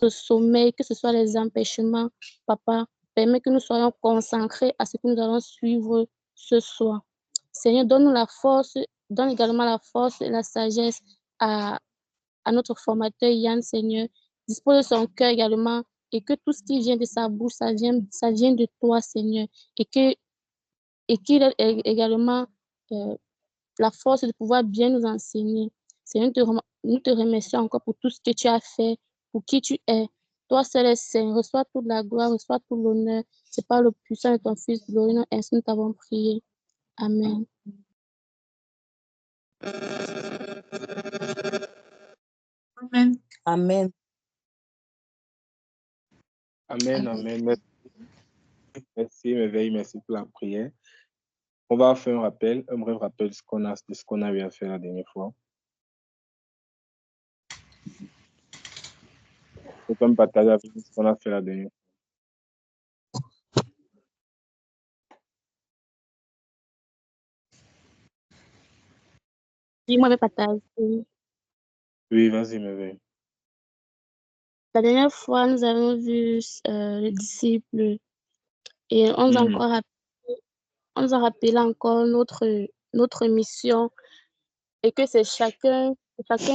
le sommeil, que ce soit les empêchements, papa, permet que nous soyons concentrés à ce que nous allons suivre ce soir. Seigneur, donne-nous la force, donne également la force et la sagesse à, à notre formateur Yann, Seigneur. Dispose de son cœur également et que tout ce qui vient de sa bouche, ça vient de toi, Seigneur. Et qu'il ait également la force de pouvoir bien nous enseigner. Seigneur, nous te remercions encore pour tout ce que tu as fait, pour qui tu es. Toi seul est saint, reçois toute la gloire, reçois tout l'honneur. C'est par le puissant de ton Fils glorieux, ainsi nous t'avons prié. Amen. Amen. Amen. Amen, amen. Merci, merveille, merci pour la prière. On va faire un bref rappel de ce qu'on a eu à faire la dernière fois. On peut me partager avec nous ce qu'on a fait la dernière fois. Dis-moi, mes partages. Oui, vas-y, merveille. La dernière fois, nous avons vu le disciple et on nous a encore on nous a rappelé encore notre mission et que c'est chacun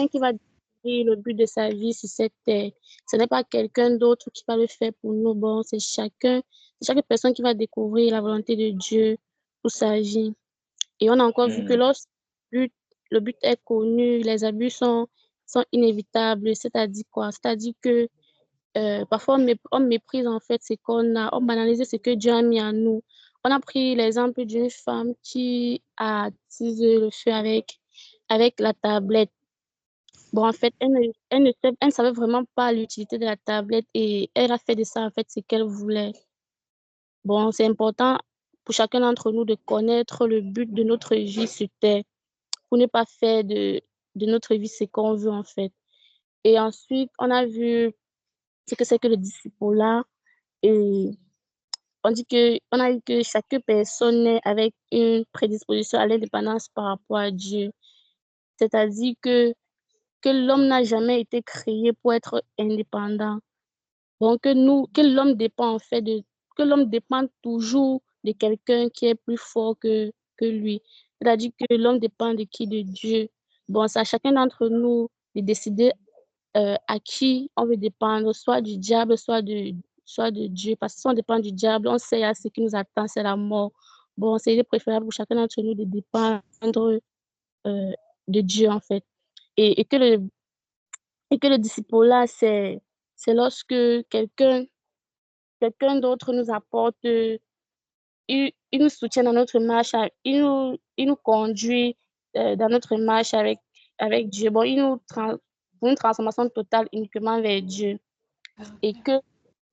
qui va découvrir le but de sa vie sur cette terre. Ce n'est pas quelqu'un d'autre qui va le faire pour nous. Bon, c'est chaque personne qui va découvrir la volonté de Dieu pour sa vie. Et on a encore vu que lorsque le but est connu, les abus sont inévitables. C'est-à-dire quoi? C'est-à-dire que parfois, on méprise en fait ce qu'on a, on banalise ce que Dieu a mis en nous. On a pris l'exemple d'une femme qui a attisé le feu avec la tablette. Bon, en fait, elle ne savait vraiment pas l'utilité de la tablette et elle a fait de ça, en fait, ce qu'elle voulait. Bon, c'est important pour chacun d'entre nous de connaître le but de notre vie sur Terre pour ne pas faire de notre vie ce qu'on veut, en fait. Et ensuite, on a vu ce que c'est que le disciple-là. Et on a dit que chaque personne est avec une prédisposition à l'indépendance par rapport à Dieu. C'est-à-dire que l'homme n'a jamais été créé pour être indépendant. Donc que l'homme dépend en fait que l'homme dépend toujours de quelqu'un qui est plus fort que lui. C'est-à-dire que l'homme dépend de qui? De Dieu. Bon, c'est à chacun d'entre nous de décider à qui on veut dépendre, soit du diable, soit de Dieu. Parce que si on dépend du diable, on sait à ce qui nous attend, c'est la mort. Bon, c'est préférable pour chacun d'entre nous de dépendre de Dieu, en fait. Et que le disciple-là, c'est lorsque quelqu'un d'autre nous apporte, il nous soutient dans notre marche, il nous conduit dans notre marche avec Dieu. Bon, pour une transformation totale uniquement vers Dieu. Et que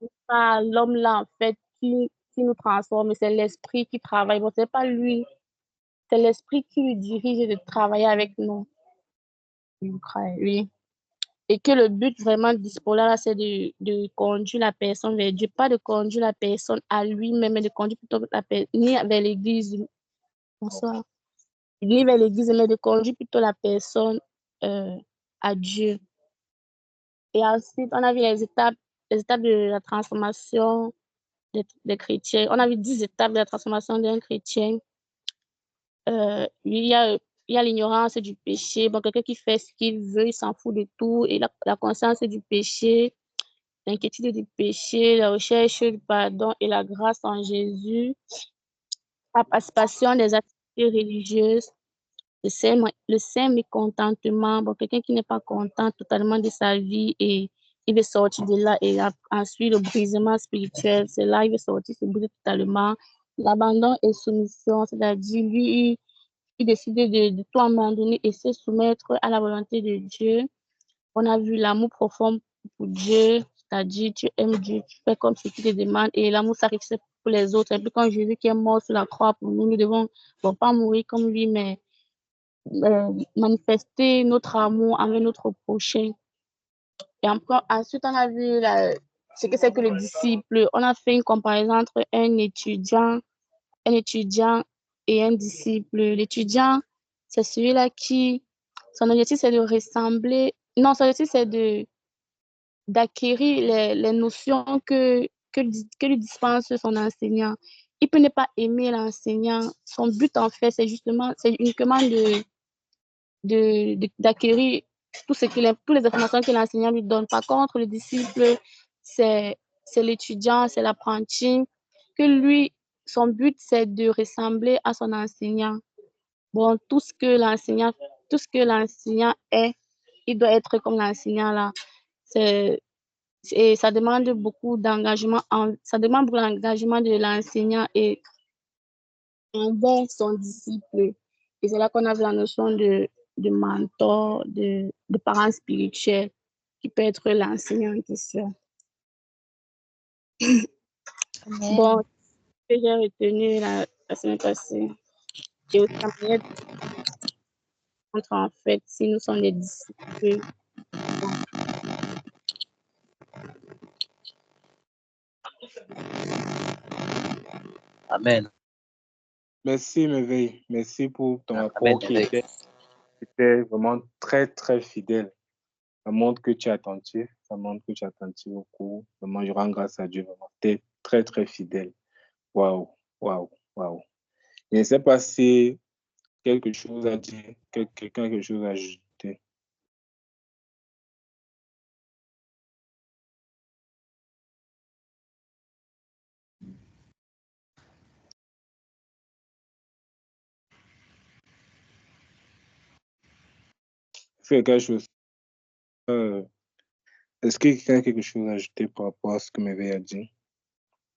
c'est pas l'homme-là, en fait, qui nous transforme, c'est l'esprit qui travaille. Bon, c'est pas lui, c'est l'esprit qui lui dirige de travailler avec nous. Oui. Et que le but vraiment du disciple-là, c'est de conduire la personne vers Dieu, pas de conduire la personne à lui-même, mais de conduire plutôt la personne, ni vers l'église, bonsoir, ni vers l'église, mais de conduire plutôt la personne à Dieu. Et ensuite, on a vu les étapes de la transformation des chrétiens. On a vu 10 étapes de la transformation d'un chrétien. Il y a l'ignorance du péché. Bon, quelqu'un qui fait ce qu'il veut, il s'en fout de tout. Et la conscience du péché, l'inquiétude du péché, la recherche du pardon et la grâce en Jésus, la participation des activités religieuses, le saint mécontentement. Bon, quelqu'un qui n'est pas content totalement de sa vie et il veut sortir de là. Et ensuite, le brisement spirituel, c'est là il veut sortir, se briser totalement. L'abandon et soumission, c'est-à-dire lui, il décide de tout abandonner et se soumettre à la volonté de Dieu. On a vu l'amour profond pour Dieu, c'est-à-dire tu aimes Dieu, tu fais comme ce qu'il te demande et l'amour sacrifié pour les autres. Et puis quand Jésus qui est mort sur la croix pour nous, nous devons pas mourir comme lui, mais manifester notre amour envers notre prochain. Et encore, ensuite, on a vu ce que c'est que le disciple. On a fait une comparaison entre un étudiant et un disciple. L'étudiant, c'est celui-là qui, son objectif, c'est de ressembler. Non, son objectif, c'est d'acquérir les notions que lui dispense son enseignant. Il peut ne pas aimer l'enseignant. Son but, en fait, c'est uniquement d'acquérir toutes les informations que l'enseignant lui donne. Par contre, le disciple, c'est l'étudiant, c'est l'apprenti, que lui, son but, c'est de ressembler à son enseignant. Bon, tout ce que l'enseignant est, il doit être comme l'enseignant là. Et ça demande beaucoup d'engagement, de l'enseignant et envers son disciple. Et c'est là qu'on a la notion de mentor, de parent spirituel, qui peut être l'enseignant en question. Amen. Bon, ce que j'ai retenu la semaine passée, et aussi la manière contre en fait, si nous sommes des disciples. Amen. Merci, Merveille. Merci pour ton Amen, rapport qui Merveille. était vraiment très, très fidèle. Ça montre que tu es attentif. Ça montre que tu es attentif au cours. Vraiment, je rends grâce à Dieu. Vraiment, tu es très, très fidèle. Waouh, waouh, waouh. Je ne sais pas si quelque chose à dire, quelqu'un a quelque chose à ajouter. Est-ce que quelque chose, est-ce que quelqu'un a quelque chose à ajouter par rapport à ce que Merveille a dit?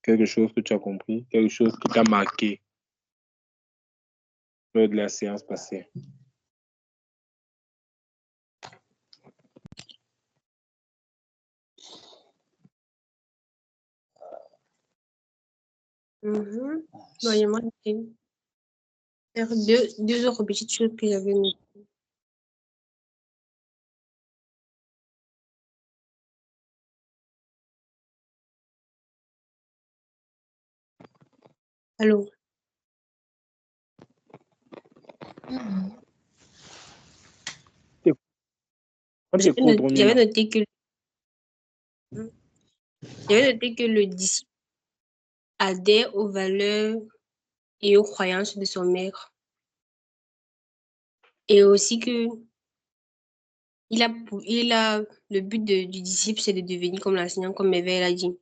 Quelque chose que tu as compris? Quelque chose qui t'a marqué lors de la séance passée? Bon, moi, je vais faire deux autres petites choses que j'avais notées. Allô? On t'écoute, J'avais Romina. noté que le disciple adhère aux valeurs et aux croyances de son maître. Et aussi que il a le but du disciple, c'est de devenir comme l'enseignant, comme Merveille l'a dit.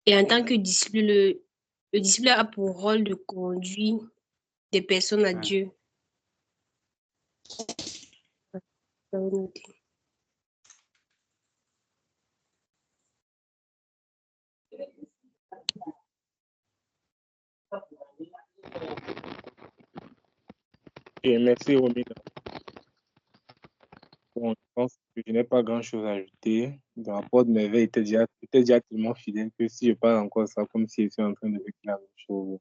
Et en tant que disciple, le disciple a pour rôle de conduire des personnes à Dieu. J'avais noté. Et merci, Romina. Bon, je pense que je n'ai pas grand-chose à ajouter. Le rapport de Merveille était déjà tellement fidèle que si je parle encore ça, comme si j'étais en train de vécu la même chose.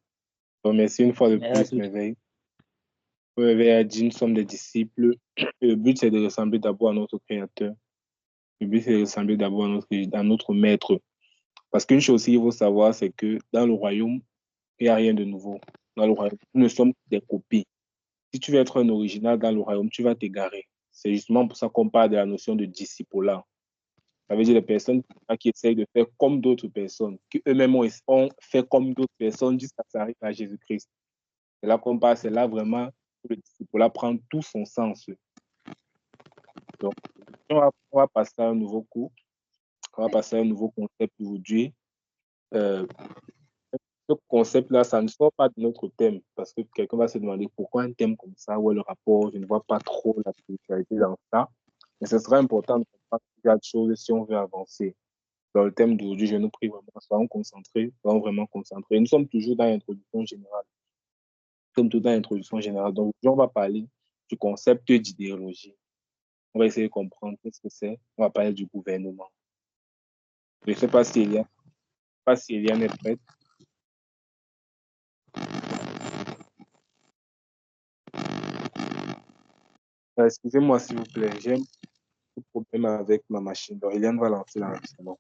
Donc, merci une fois de plus, Merveille. Comme Merveille a dit, nous sommes des disciples. Et le but, c'est de ressembler d'abord à notre Créateur. Le but, c'est de ressembler d'abord à notre Maître. Parce qu'une chose aussi, il faut savoir, c'est que dans le royaume, il n'y a rien de nouveau. Dans le royaume, nous ne sommes que des copies. Si tu veux être un original dans le royaume, tu vas t'égarer. C'est justement pour ça qu'on parle de la notion de disciple-là. Ça veut dire les personnes qui essayent de faire comme d'autres personnes, qui eux-mêmes ont fait comme d'autres personnes jusqu'à s'arriver à Jésus-Christ. C'est là qu'on parle, c'est là vraiment que le disciple-là prend tout son sens. Donc, on va passer à un nouveau cours. On va passer à un nouveau concept aujourd'hui. Ce concept-là, ça ne sort pas de notre thème, parce que quelqu'un va se demander pourquoi un thème comme ça, où est le rapport, je ne vois pas trop la spiritualité dans ça. Mais ce sera important de comprendre quelque chose si on veut avancer. Dans le thème d'aujourd'hui, je nous prie vraiment, soyons vraiment concentrés. Nous sommes toujours dans l'introduction générale. Nous sommes toujours dans l'introduction générale. Donc, aujourd'hui, on va parler du concept d'idéologie. On va essayer de comprendre qu'est-ce que c'est. On va parler du gouvernement. Je ne sais pas si Eliane est prête. Excusez-moi, s'il vous plaît. J'ai un problème avec ma machine. Donc, Eliane va lancer l'enregistrement.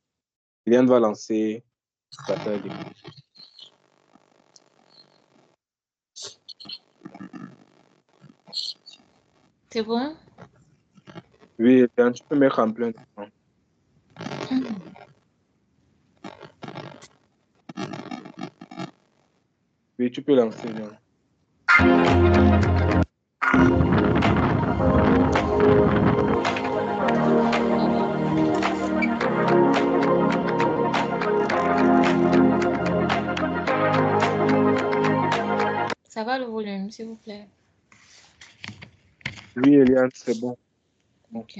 Eliane va lancer l'appel d'écoute. C'est bon? Oui, Eliane, tu peux mettre en plein temps. Oui, tu peux lancer. Bien. Ça va le volume, s'il vous plaît? Oui, Eliane, c'est bon. Ok.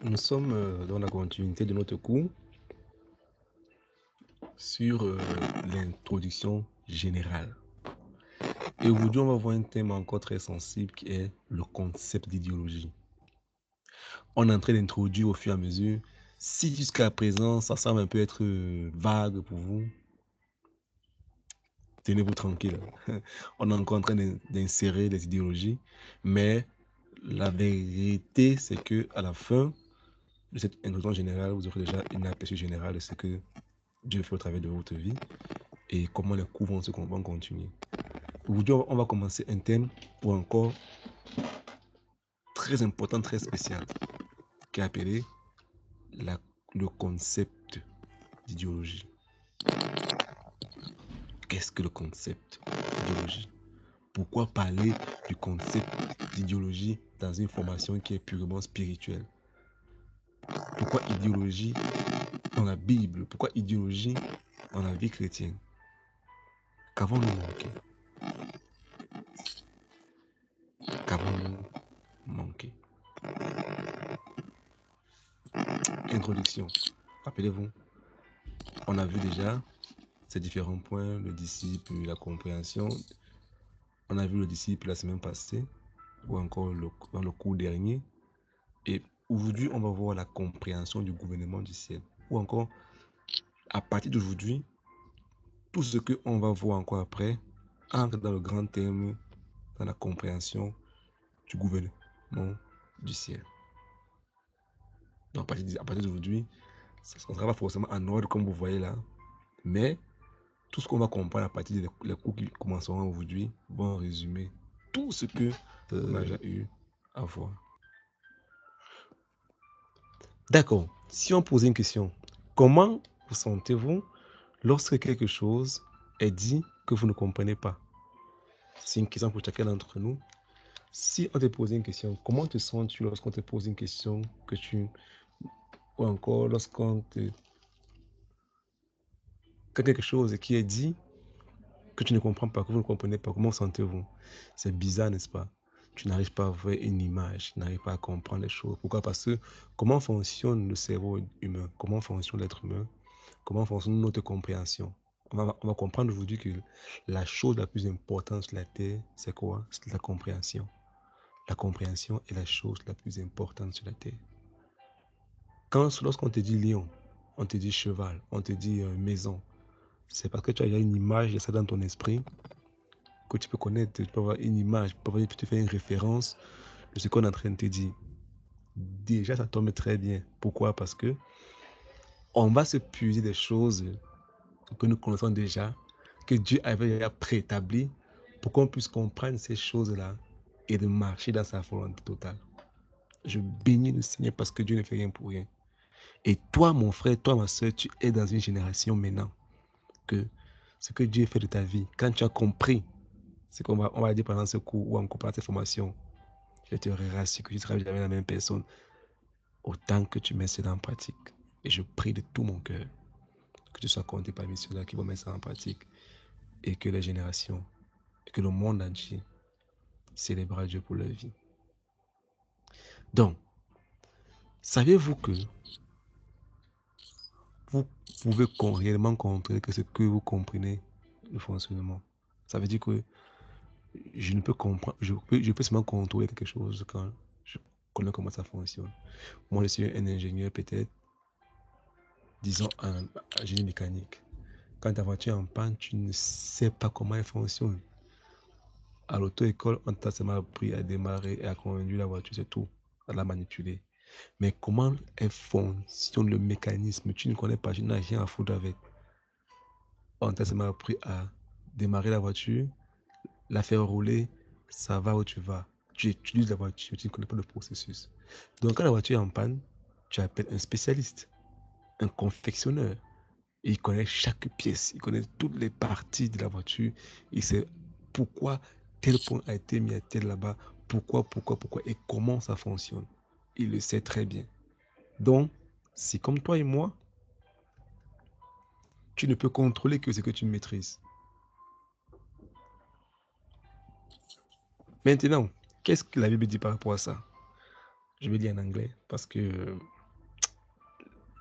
Nous sommes dans la continuité de notre cours sur l'introduction générale. Et aujourd'hui, on va voir un thème encore très sensible qui est le concept d'idéologie. On est en train d'introduire au fur et à mesure. Si jusqu'à présent, ça semble un peu être vague pour vous, tenez-vous tranquille. On est encore en train d'insérer les idéologies, mais la vérité, c'est que à la fin de cette introduction générale, vous aurez déjà une aperçu général de ce que Dieu fait au travers de votre vie et comment les cours vont continuer. Aujourd'hui, on va commencer un thème pour encore très important, très spécial, qui est appelé le concept d'idéologie. Qu'est-ce que le concept d'idéologie? Pourquoi parler du concept d'idéologie dans une formation qui est purement spirituelle? Pourquoi idéologie dans la Bible? Pourquoi idéologie dans la vie chrétienne? Qu'avons-nous manqué? Qu'avons-nous manqué? Introduction. Rappelez-vous, on a vu déjà ces différents points, le disciple, la compréhension. On a vu le disciple la semaine passée, ou encore dans le cours dernier. Et aujourd'hui, on va voir la compréhension du gouvernement du ciel. Ou encore, à partir d'aujourd'hui, tout ce qu'on va voir encore après entre dans le grand thème, dans la compréhension du gouvernement du ciel. Donc, à partir d'aujourd'hui, ça ne sera pas forcément en ordre comme vous voyez là, mais tout ce qu'on va comprendre à partir des cours qui commenceront aujourd'hui vont résumer tout ce que on a déjà eu à voir. D'accord. Si on pose une question, comment vous sentez-vous lorsque quelque chose est dit que vous ne comprenez pas? C'est une question pour chacun d'entre nous. Si on te pose une question, comment te sens-tu lorsqu'on te pose une question que tu... Ou encore lorsqu'on te... quelque chose qui est dit que tu ne comprends pas, que vous ne comprenez pas, comment sentez-vous? C'est bizarre, n'est-ce pas? Tu n'arrives pas à voir une image, tu n'arrives pas à comprendre les choses. Pourquoi? Parce que comment fonctionne le cerveau humain? Comment fonctionne l'être humain? Comment fonctionne notre compréhension? On va comprendre aujourd'hui que la chose la plus importante sur la Terre, c'est quoi? C'est la compréhension. La compréhension est la chose la plus importante sur la Terre. Lorsqu'on te dit lion, on te dit cheval, on te dit maison, c'est parce que tu as une image de ça dans ton esprit que tu peux connaître. Tu peux avoir une image, tu peux te faire une référence de ce qu'on est en train de te dire. Déjà, ça tombe très bien. Pourquoi? Parce que on va se puiser des choses que nous connaissons déjà, que Dieu avait déjà préétabli pour qu'on puisse comprendre ces choses-là et de marcher dans sa volonté totale. Je bénis le Seigneur parce que Dieu ne fait rien pour rien. Et toi, mon frère, toi, ma soeur, tu es dans une génération maintenant que ce que Dieu fait de ta vie, quand tu as compris ce qu'on va dire pendant ce cours ou encore pendant cette formation, je te rassure que tu ne seras jamais la même personne autant que tu mets cela en pratique. Et je prie de tout mon cœur que tu sois compté parmi ceux-là qui vont mettre ça en pratique et que les générations, et que le monde entier célèbre Dieu pour leur vie. Donc, savez-vous que vous pouvez réellement contrôler que ce que vous comprenez le fonctionnement? Ça veut dire que je ne peux comprendre, je peux seulement contrôler quelque chose quand je connais comment ça fonctionne. Moi, je suis un ingénieur peut-être, disons un génie mécanique. Quand ta voiture est en panne, tu ne sais pas comment elle fonctionne. À l'auto-école, on t'a seulement appris à démarrer et à conduire la voiture, c'est tout, à la manipuler. Mais comment elle fonctionne, le mécanisme, tu ne connais pas, tu n'as rien à foutre avec. On t'a seulement appris à démarrer la voiture, la faire rouler, ça va où tu vas. Tu utilises la voiture, tu ne connais pas le processus. Donc quand la voiture est en panne, tu appelles un spécialiste, un confectionneur. Il connaît chaque pièce, il connaît toutes les parties de la voiture. Il sait pourquoi tel point a été mis à tel là-bas, pourquoi, et comment ça fonctionne. Il le sait très bien. Donc, si comme toi et moi, tu ne peux contrôler que ce que tu maîtrises. Maintenant, qu'est-ce que la Bible dit par rapport à ça? Je vais dire en anglais parce que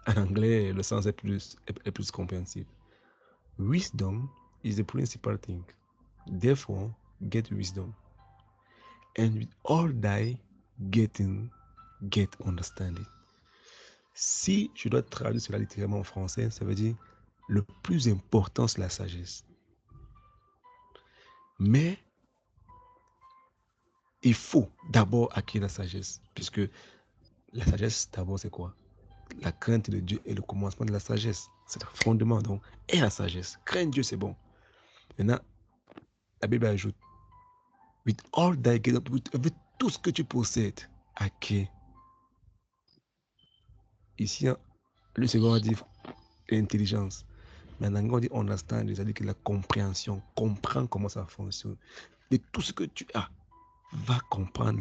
en anglais, le sens est plus compréhensible. Wisdom is the principal thing. Therefore, get wisdom. And with all thy getting, get understanding. Si je dois traduire cela littéralement en français, ça veut dire le plus important, c'est la sagesse. Mais il faut d'abord acquérir la sagesse, puisque la sagesse, d'abord, c'est quoi? La crainte de Dieu est le commencement de la sagesse. C'est le fondement, donc, et la sagesse. Craindre Dieu, c'est bon. Maintenant, la Bible ajoute, with all thy getting, avec tout ce que tu possèdes, acquiert. Ici, le second dit l'intelligence. Mais en anglais, on dit understand, c'est-à-dire que la compréhension, comprends comment ça fonctionne. Et tout ce que tu as, va comprendre,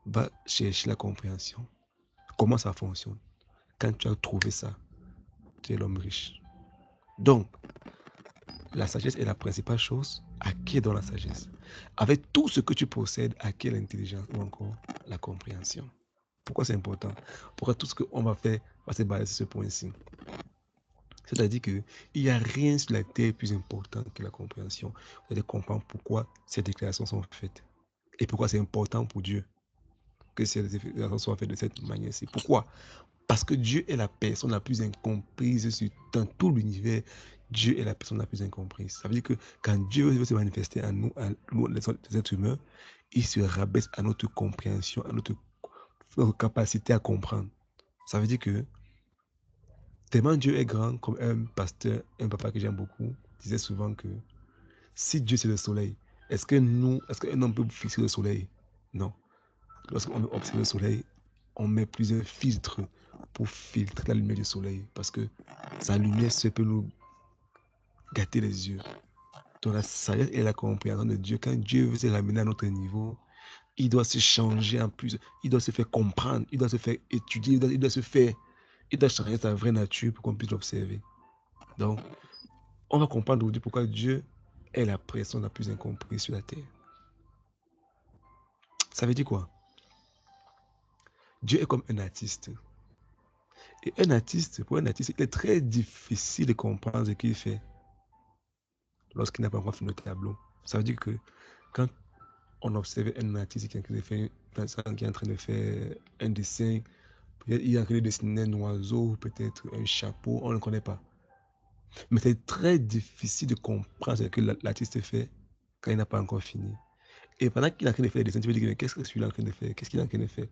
va chercher la compréhension. Comment ça fonctionne. Quand tu as trouvé ça, tu es l'homme riche. Donc, la sagesse est la principale chose. Acquiert dans la sagesse. Avec tout ce que tu possèdes, acquiert l'intelligence ou encore la compréhension. Pourquoi c'est important? Pourquoi tout ce qu'on va faire va se baser sur ce point-ci? C'est-à-dire qu'il n'y a rien sur la terre plus important que la compréhension. Vous allez comprendre pourquoi ces déclarations sont faites et pourquoi c'est important pour Dieu que ces déclarations soient faites de cette manière-ci. Pourquoi? Parce que Dieu est la personne la plus incomprise dans tout l'univers. Dieu est la personne la plus incomprise. Ça veut dire que quand Dieu veut se manifester à nous les êtres humains, il se rabaisse à notre compréhension, à notre capacité à comprendre. Ça veut dire que tellement Dieu est grand, comme un pasteur, un papa que j'aime beaucoup, disait souvent que si Dieu c'est le soleil, est-ce qu'un homme peut fixer le soleil? Non. Lorsqu'on observe le soleil, on met plusieurs filtres pour filtrer la lumière du soleil parce que sa lumière seule peut nous gâter les yeux. Donc la sagesse et la compréhension de Dieu, quand Dieu veut se ramener à notre niveau, il doit se changer en plus, il doit se faire comprendre, il doit se faire étudier, il doit changer sa vraie nature pour qu'on puisse l'observer. Donc, on va comprendre aujourd'hui pourquoi Dieu est la personne la plus incomprise sur la terre. Ça veut dire quoi? Dieu est comme un artiste. Et pour un artiste, il est très difficile de comprendre ce qu'il fait lorsqu'il n'a pas encore fini le tableau. Ça veut dire que quand on observe un artiste qui est en train de faire un dessin, il est en train de dessiner un oiseau, peut-être un chapeau, on ne le connaît pas. Mais c'est très difficile de comprendre ce que l'artiste fait quand il n'a pas encore fini. Et pendant qu'il est en train de faire des dessins, tu peux dire, qu'est-ce que celui-là est en train de faire? Qu'est-ce qu'il est en train de faire?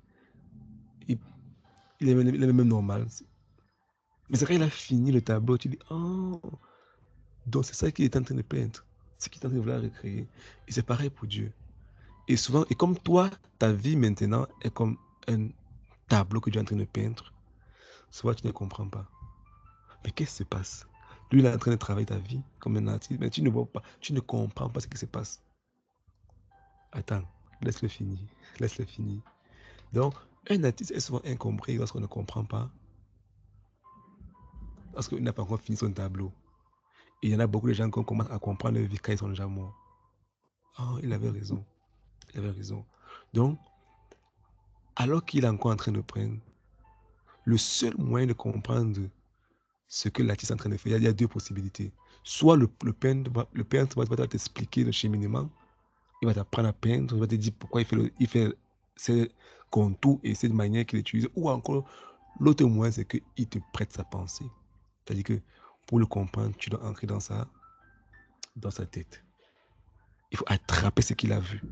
Il est même normal. Mais c'est quand il a fini le tableau, tu dis, oh, donc c'est ça qu'il est en train de peindre. C'est qu'il est en train de vouloir recréer. Et c'est pareil pour Dieu. Et souvent, et comme toi, ta vie maintenant est comme un tableau que Dieu est en train de peindre, souvent tu ne comprends pas. Mais qu'est-ce qui se passe? Lui, il est en train de travailler ta vie comme un artiste, mais tu ne vois pas, tu ne comprends pas ce qui se passe. Attends, laisse-le finir. Laisse-le finir. Donc, un artiste est souvent incompris lorsqu'on ne comprend pas, parce qu'il n'a pas encore fini son tableau. Et il y en a beaucoup de gens qui commencent à comprendre leur vie quand ils sont déjà morts. Oh, il avait raison. Il avait raison. Donc, alors qu'il est encore en train de peindre, le seul moyen de comprendre ce que l'artiste est en train de faire, il y a deux possibilités. Soit le peintre va t'expliquer le cheminement, il va t'apprendre à peindre, il va te dire pourquoi il fait ces contours et cette manière qu'il utilise, ou encore l'autre moyen, c'est qu'il te prête sa pensée. C'est-à-dire que pour le comprendre, tu dois entrer dans sa tête. Il faut attraper ce qu'il a vu.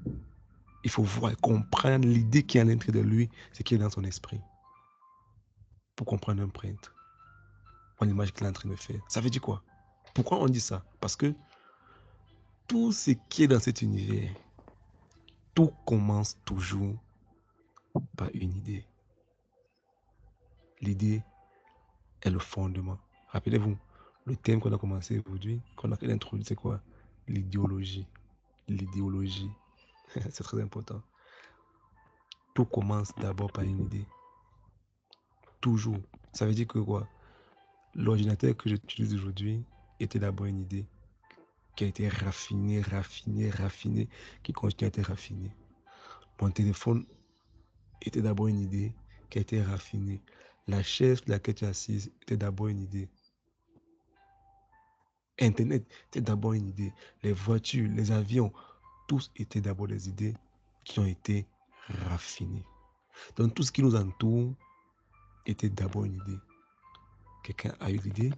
Il faut voir, comprendre l'idée qui est à l'intérieur de lui, ce qui est dans son esprit. Pour comprendre un prêtre. Pour l'image qu'il est en train de faire. Ça veut dire quoi? Pourquoi on dit ça? Parce que tout ce qui est dans cet univers, tout commence toujours par une idée. L'idée est le fondement. Rappelez-vous, le thème qu'on a commencé aujourd'hui, qu'on a introduit, c'est quoi? L'idéologie. L'idéologie. C'est très important. Tout commence d'abord par une idée. Toujours. Ça veut dire que quoi? L'ordinateur que j'utilise aujourd'hui était d'abord une idée qui a été raffinée, qui continue à être raffinée. Mon téléphone était d'abord une idée qui a été raffinée. La chaise sur laquelle tu es assise était d'abord une idée. Internet était d'abord une idée. Les voitures, les avions, tous étaient d'abord des idées qui ont été raffinées. Donc tout ce qui nous entoure était d'abord une idée. Quelqu'un a eu l'idée,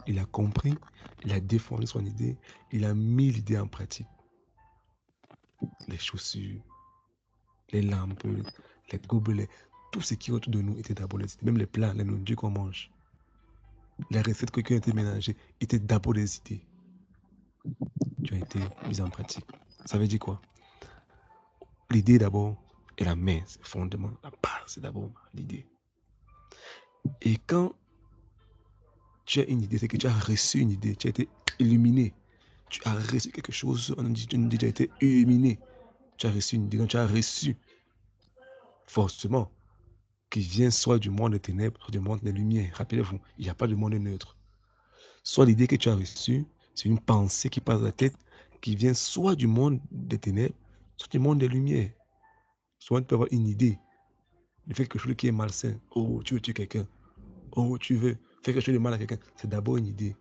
il a compris, il a défendu son idée, il a mis l'idée en pratique. Les chaussures, les lampes, les gobelets, tout ce qui est autour de nous était d'abord des idées. Même les plats, les nourritures qu'on mange, les recettes qui ont été mélangées étaient d'abord des idées qui ont été mises en pratique. Ça veut dire quoi? L'idée d'abord est la main, c'est le fondement, la base, c'est d'abord l'idée. Et quand tu as une idée, c'est que tu as reçu une idée, tu as été illuminé. Tu as reçu quelque chose, on dit une idée, tu as été illuminé. Tu as reçu une idée, donc tu as reçu forcément qui vient soit du monde des ténèbres, soit du monde des lumières. Rappelez-vous, il n'y a pas de monde neutre. Soit l'idée que tu as reçue, c'est une pensée qui passe dans la tête, qui vient soit du monde des ténèbres, soit du monde des lumières. Soit tu peux avoir une idée de faire quelque chose qui est malsain. Oh, tu veux tuer quelqu'un. Oh, tu veux faire quelque chose de mal à quelqu'un. C'est d'abord une idée.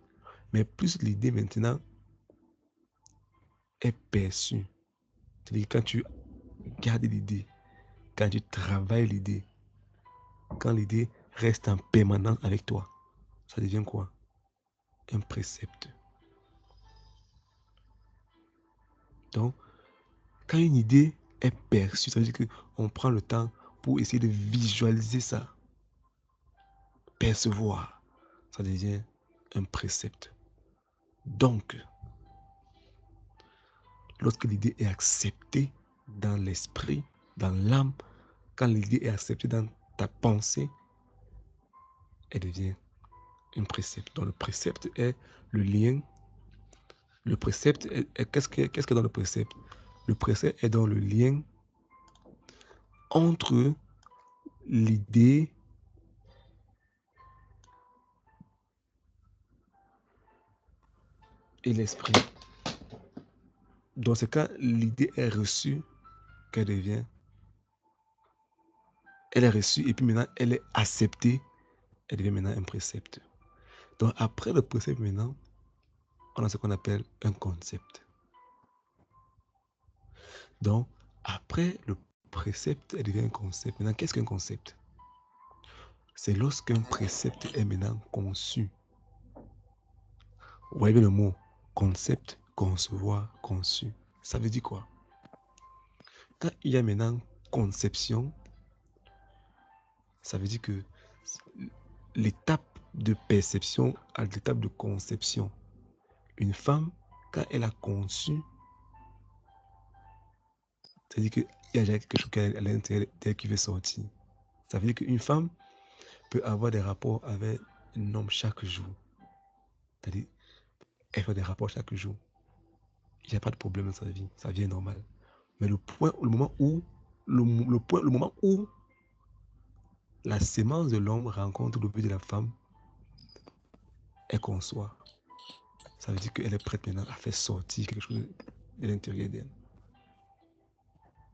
Mais plus l'idée maintenant est perçue. C'est-à-dire quand tu gardes l'idée, quand tu travailles l'idée, quand l'idée reste en permanence avec toi, ça devient quoi? Un précepte. Donc, quand une idée est perçue, ça veut dire qu'on prend le temps pour essayer de visualiser ça, percevoir, ça devient un précepte. Donc, lorsque l'idée est acceptée dans l'esprit, dans l'âme, quand l'idée est acceptée dans ta pensée, elle devient un précepte. Donc, le précepte est le lien. Le précepte qu'est-ce qu'il y a dans le précepte? Le précepte est dans le lien entre l'idée et l'esprit. Dans ce cas, l'idée est reçue, qu'elle devient. Elle est reçue et puis maintenant, elle est acceptée. Elle devient maintenant un précepte. Donc, après le précepte maintenant, on a ce qu'on appelle un concept. Donc, après le précepte, elle devient un concept. Maintenant, qu'est-ce qu'un concept? C'est lorsqu'un précepte est maintenant conçu. Vous voyez le mot concept, concevoir, conçu. Ça veut dire quoi? Quand il y a maintenant conception, ça veut dire que l'étape de perception à l'étape de conception. Une femme, quand elle a conçu, c'est-à-dire qu'il y a déjà quelque chose à l'intérieur d'elle qui veut sortir. Ça veut dire qu'une femme peut avoir des rapports avec un homme chaque jour. C'est-à-dire, elle fait des rapports chaque jour. Il n'y a pas de problème dans sa vie. Sa vie est normale. Mais le moment où la sémence de l'homme rencontre le but de la femme, elle conçoit. Ça veut dire qu'elle est prête maintenant à faire sortir quelque chose de l'intérieur d'elle.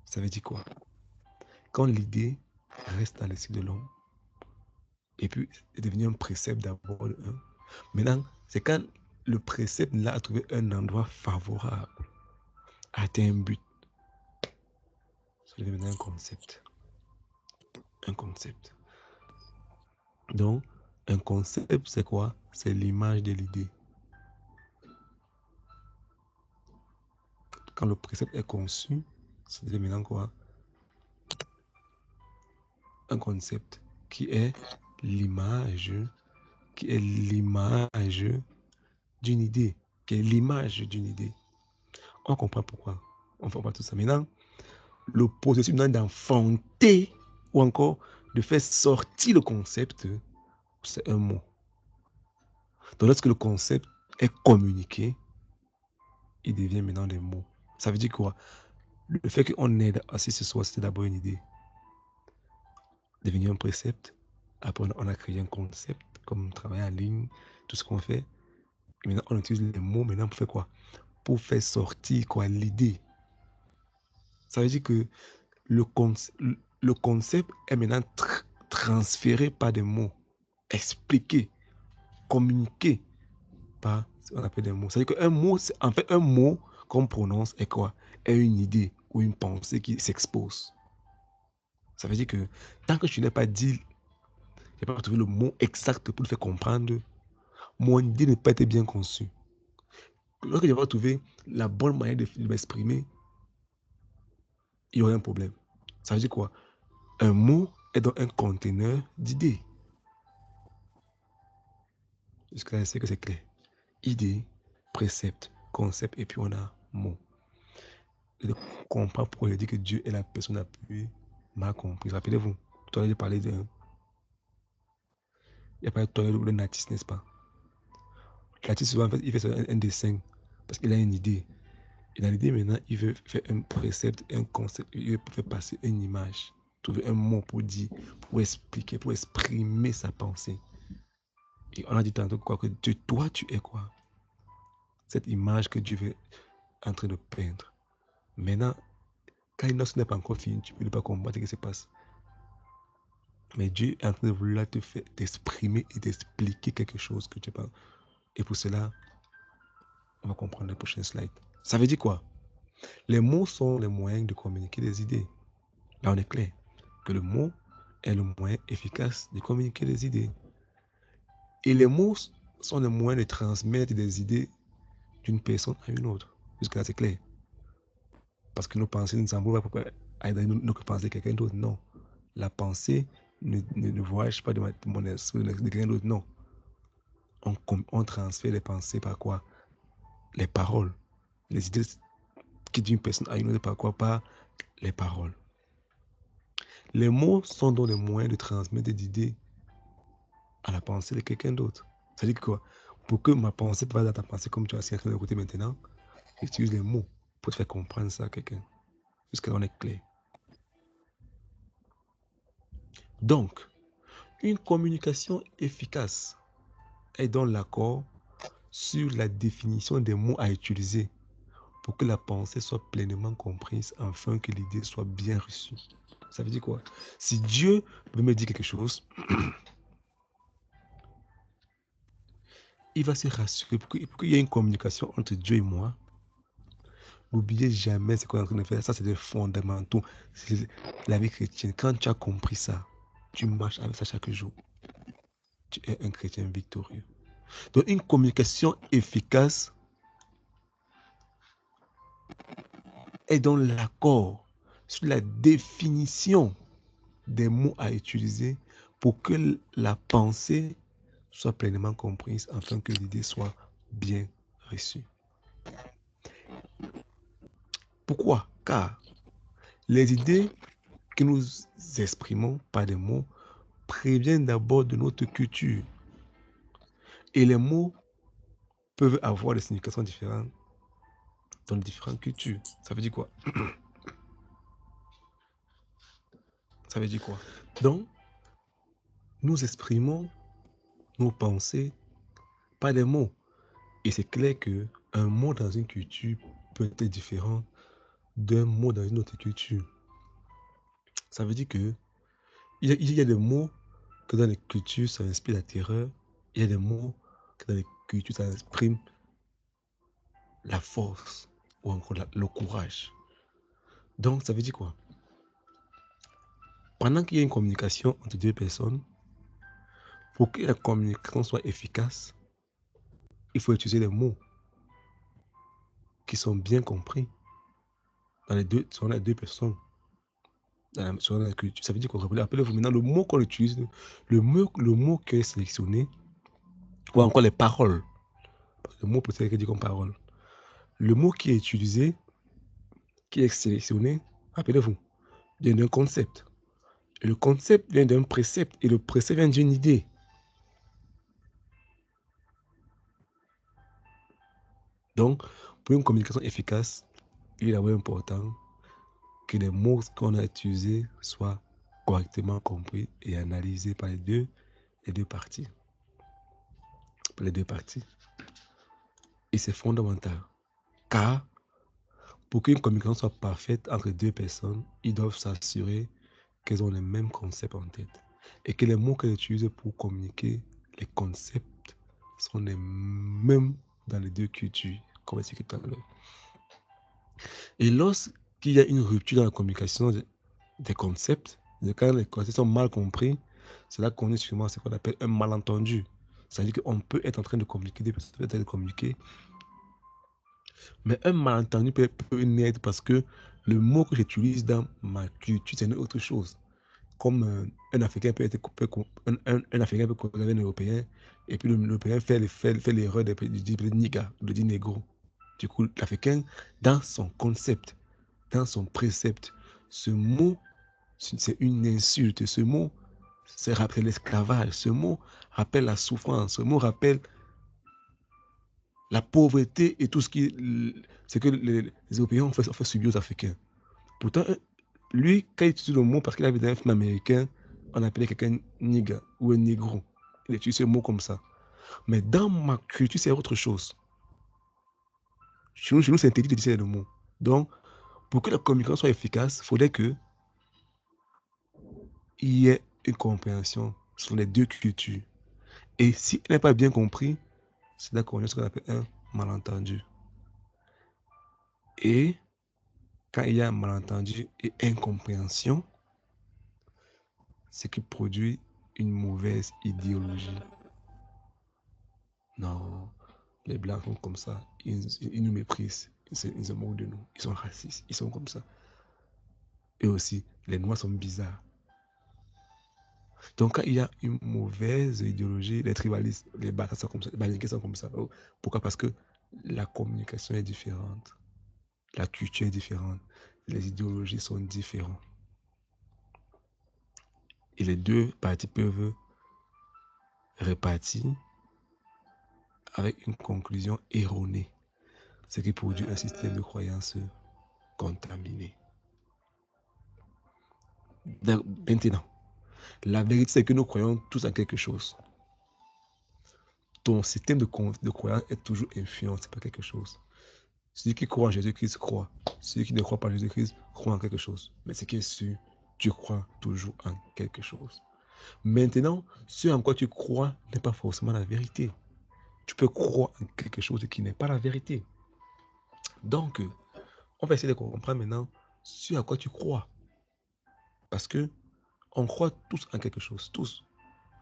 Ça veut dire quoi? Quand l'idée reste dans l'esprit de l'homme, et puis est devenu un précepte d'abord. Maintenant, c'est quand le précepte là a trouvé un endroit favorable, a atteint un but. Ça devient maintenant un concept. Un concept. Donc, Un concept, c'est quoi? C'est l'image de l'idée. Quand le précepte est conçu, c'est maintenant quoi? Un concept qui est l'image, d'une idée, qui est l'image d'une idée. On comprend pourquoi. On comprend tout ça. Maintenant, le processus d'enfanter ou encore de faire sortir le concept, c'est un mot. Donc, lorsque le concept est communiqué, il devient maintenant des mots. Ça veut dire quoi? Le fait qu'on est assis ce soir, c'était d'abord une idée. Devenu un précepte. Après, on a créé un concept, comme travailler en ligne, tout ce qu'on fait. Et maintenant, on utilise les mots maintenant pour faire quoi? Pour faire sortir quoi? L'idée. Ça veut dire que le concept est maintenant transféré par des mots, expliqué, communiqué par ce qu'on appelle des mots. C'est-à-dire qu'un mot, en fait, un mot qu'on prononce est quoi? Est une idée ou une pensée qui s'expose. Ça veut dire que tant que je n'ai pas dit, je n'ai pas trouvé le mot exact pour le faire comprendre, mon idée n'a pas été bien conçue. Lorsque je vais trouver la bonne manière de m'exprimer, il y aurait un problème. Ça veut dire quoi? Un mot est dans un conteneur d'idées. Jusqu'à là, je sais que c'est clair. Idée, précepte, concept, et puis on a mot. Je comprends pourquoi il dit que Dieu est la personne la plus mal comprise. Rappelez-vous, tout à l'heure, j'ai parlé d'un. Il n'y a pas de le natis, n'est-ce pas? Natis, souvent, en fait, il fait un dessin parce qu'il a une idée. Et dans l'idée, maintenant, il veut faire un précepte, un concept, il veut faire passer une image, trouver un mot pour dire, pour expliquer, pour exprimer sa pensée. Et on a dit tantôt quoi que Dieu, toi, tu es quoi? Cette image que Dieu est en train de peindre. Maintenant, quand une noce n'est pas encore finie, tu ne peux pas comprendre ce qui se passe. Mais Dieu est en train de vouloir te faire t'exprimer et t'expliquer quelque chose que tu penses. Et pour cela, on va comprendre les prochaines slides. Ça veut dire quoi? Les mots sont les moyens de communiquer des idées. Là, on est clair que le mot est le moyen efficace de communiquer des idées. Et les mots sont les moyens de transmettre des idées d'une personne à une autre. Jusqu'à là, c'est clair. Parce que nos pensées ne s'envolent pas pour aider nous que penser quelqu'un d'autre. Non. La pensée ne voyage pas de mon esprit, de quelqu'un d'autre. Non. On transfère les pensées par quoi? Les paroles. Les idées qui d'une personne à une autre par quoi? Par les paroles. Les mots sont donc les moyens de transmettre des idées à la pensée de quelqu'un d'autre. C'est-à-dire que quoi? Pour que ma pensée passe dans ta pensée comme tu as en train d'écouter maintenant, j'utilise les mots pour te faire comprendre ça à quelqu'un. Jusqu'à là, on est clair. Donc, une communication efficace est dans l'accord sur la définition des mots à utiliser pour que la pensée soit pleinement comprise afin que l'idée soit bien reçue. Ça veut dire quoi? Si Dieu veut me dire quelque chose, il va se rassurer pour qu'il y ait une communication entre Dieu et moi. N'oubliez jamais ce qu'on est en train de faire. Ça, c'est des fondamentaux. C'est la vie chrétienne. Quand tu as compris ça, tu marches avec ça chaque jour. Tu es un chrétien victorieux. Donc, une communication efficace est dans l'accord sur la définition des mots à utiliser pour que la pensée soit pleinement comprise afin que l'idée soit bien reçue. Pourquoi? Car les idées que nous exprimons par des mots préviennent d'abord de notre culture. Et les mots peuvent avoir des significations différentes dans différentes cultures. Ça veut dire quoi? Ça veut dire quoi? Donc, nous exprimons nos pensées par des mots. Et c'est clair qu'un mot dans une culture peut être différent d'un mot dans une autre culture. Ça veut dire que il y a des mots que dans les cultures, ça inspire la terreur. Il y a des mots que dans les cultures, ça exprime la force ou encore le courage. Donc, ça veut dire quoi? Pendant qu'il y a une communication entre deux personnes, Pour que la communication soit efficace, il faut utiliser des mots qui sont bien compris sur les deux personnes. Sur la culture. Ça veut dire qu'on rappelez-vous maintenant le mot qu'on utilise, le mot qui est sélectionné, ou encore les paroles. Le mot peut-être dit comme parole. Le mot qui est utilisé, qui est sélectionné, rappelez-vous, vient d'un concept. Et le concept vient d'un précepte. Et le précepte vient d'une idée. Donc, pour une communication efficace, il est d'abord important que les mots qu'on a utilisés soient correctement compris et analysés par les deux parties. Par les deux parties. Et c'est fondamental. Car, pour qu'une communication soit parfaite entre deux personnes, ils doivent s'assurer qu'elles ont les mêmes concepts en tête. Et que les mots qu'elles utilisent pour communiquer, les concepts sont les mêmes dans les deux cultures, comme expliqué tout à l'heure. Et lorsqu'il y a une rupture dans la communication des concepts, quand les concepts sont mal compris, c'est là qu'on est sûrement ce qu'on appelle un malentendu. C'est-à-dire qu'on peut être en train de communiquer, deux personnes peuvent être en train de communiquer, mais un malentendu peut naître parce que le mot que j'utilise dans ma culture, c'est une autre chose. Comme un Africain peut être un Africain peut causer un Européen, et puis l'Européen fait l'erreur de dire niga, de dire négro. Du coup, l'Africain, dans son concept, dans son précepte, ce mot, c'est une insulte. Ce mot, c'est rappelle l'esclavage. Ce mot rappelle la souffrance. Ce mot rappelle la pauvreté et tout ce que les Européens ont fait subir aux Africains. Pourtant, lui, quand il utilise le mot, parce qu'il avait dans un film américain, on appelait quelqu'un nigga ou un négro. Il utilise ce mot comme ça. Mais dans ma culture, c'est autre chose. Chez nous, c'est interdit d'utiliser le mot. Donc, pour que la communication soit efficace, il faudrait qu'il y ait une compréhension sur les deux cultures. Et si elle n'est pas bien compris, c'est là qu'on a ce qu'on appelle un malentendu. Et quand il y a un malentendu et incompréhension, c'est qui produit une mauvaise idéologie. Non, les Blancs sont comme ça. Ils nous méprisent. Ils se moquent de nous. Ils sont racistes. Ils sont comme ça. Et aussi, les Noirs sont bizarres. Donc, quand il y a une mauvaise idéologie, les tribalistes, les batailles sont comme ça, les Balingués sont comme ça. Pourquoi? Parce que la communication est différente. La culture est différente. Les idéologies sont différentes. Et les deux parties peuvent répartir avec une conclusion erronée, ce qui produit un système de croyances contaminé. Maintenant, la vérité, c'est que nous croyons tous en quelque chose. Ton système de croyance est toujours influencé par quelque chose. Celui qui croit en Jésus-Christ croit. Celui qui ne croit pas en Jésus-Christ croit en quelque chose. Mais ce qui est sûr, tu crois toujours en quelque chose. Maintenant, ce en quoi tu crois n'est pas forcément la vérité. Tu peux croire en quelque chose qui n'est pas la vérité. Donc, on va essayer de comprendre maintenant ce à quoi tu crois. Parce que on croit tous en quelque chose, tous.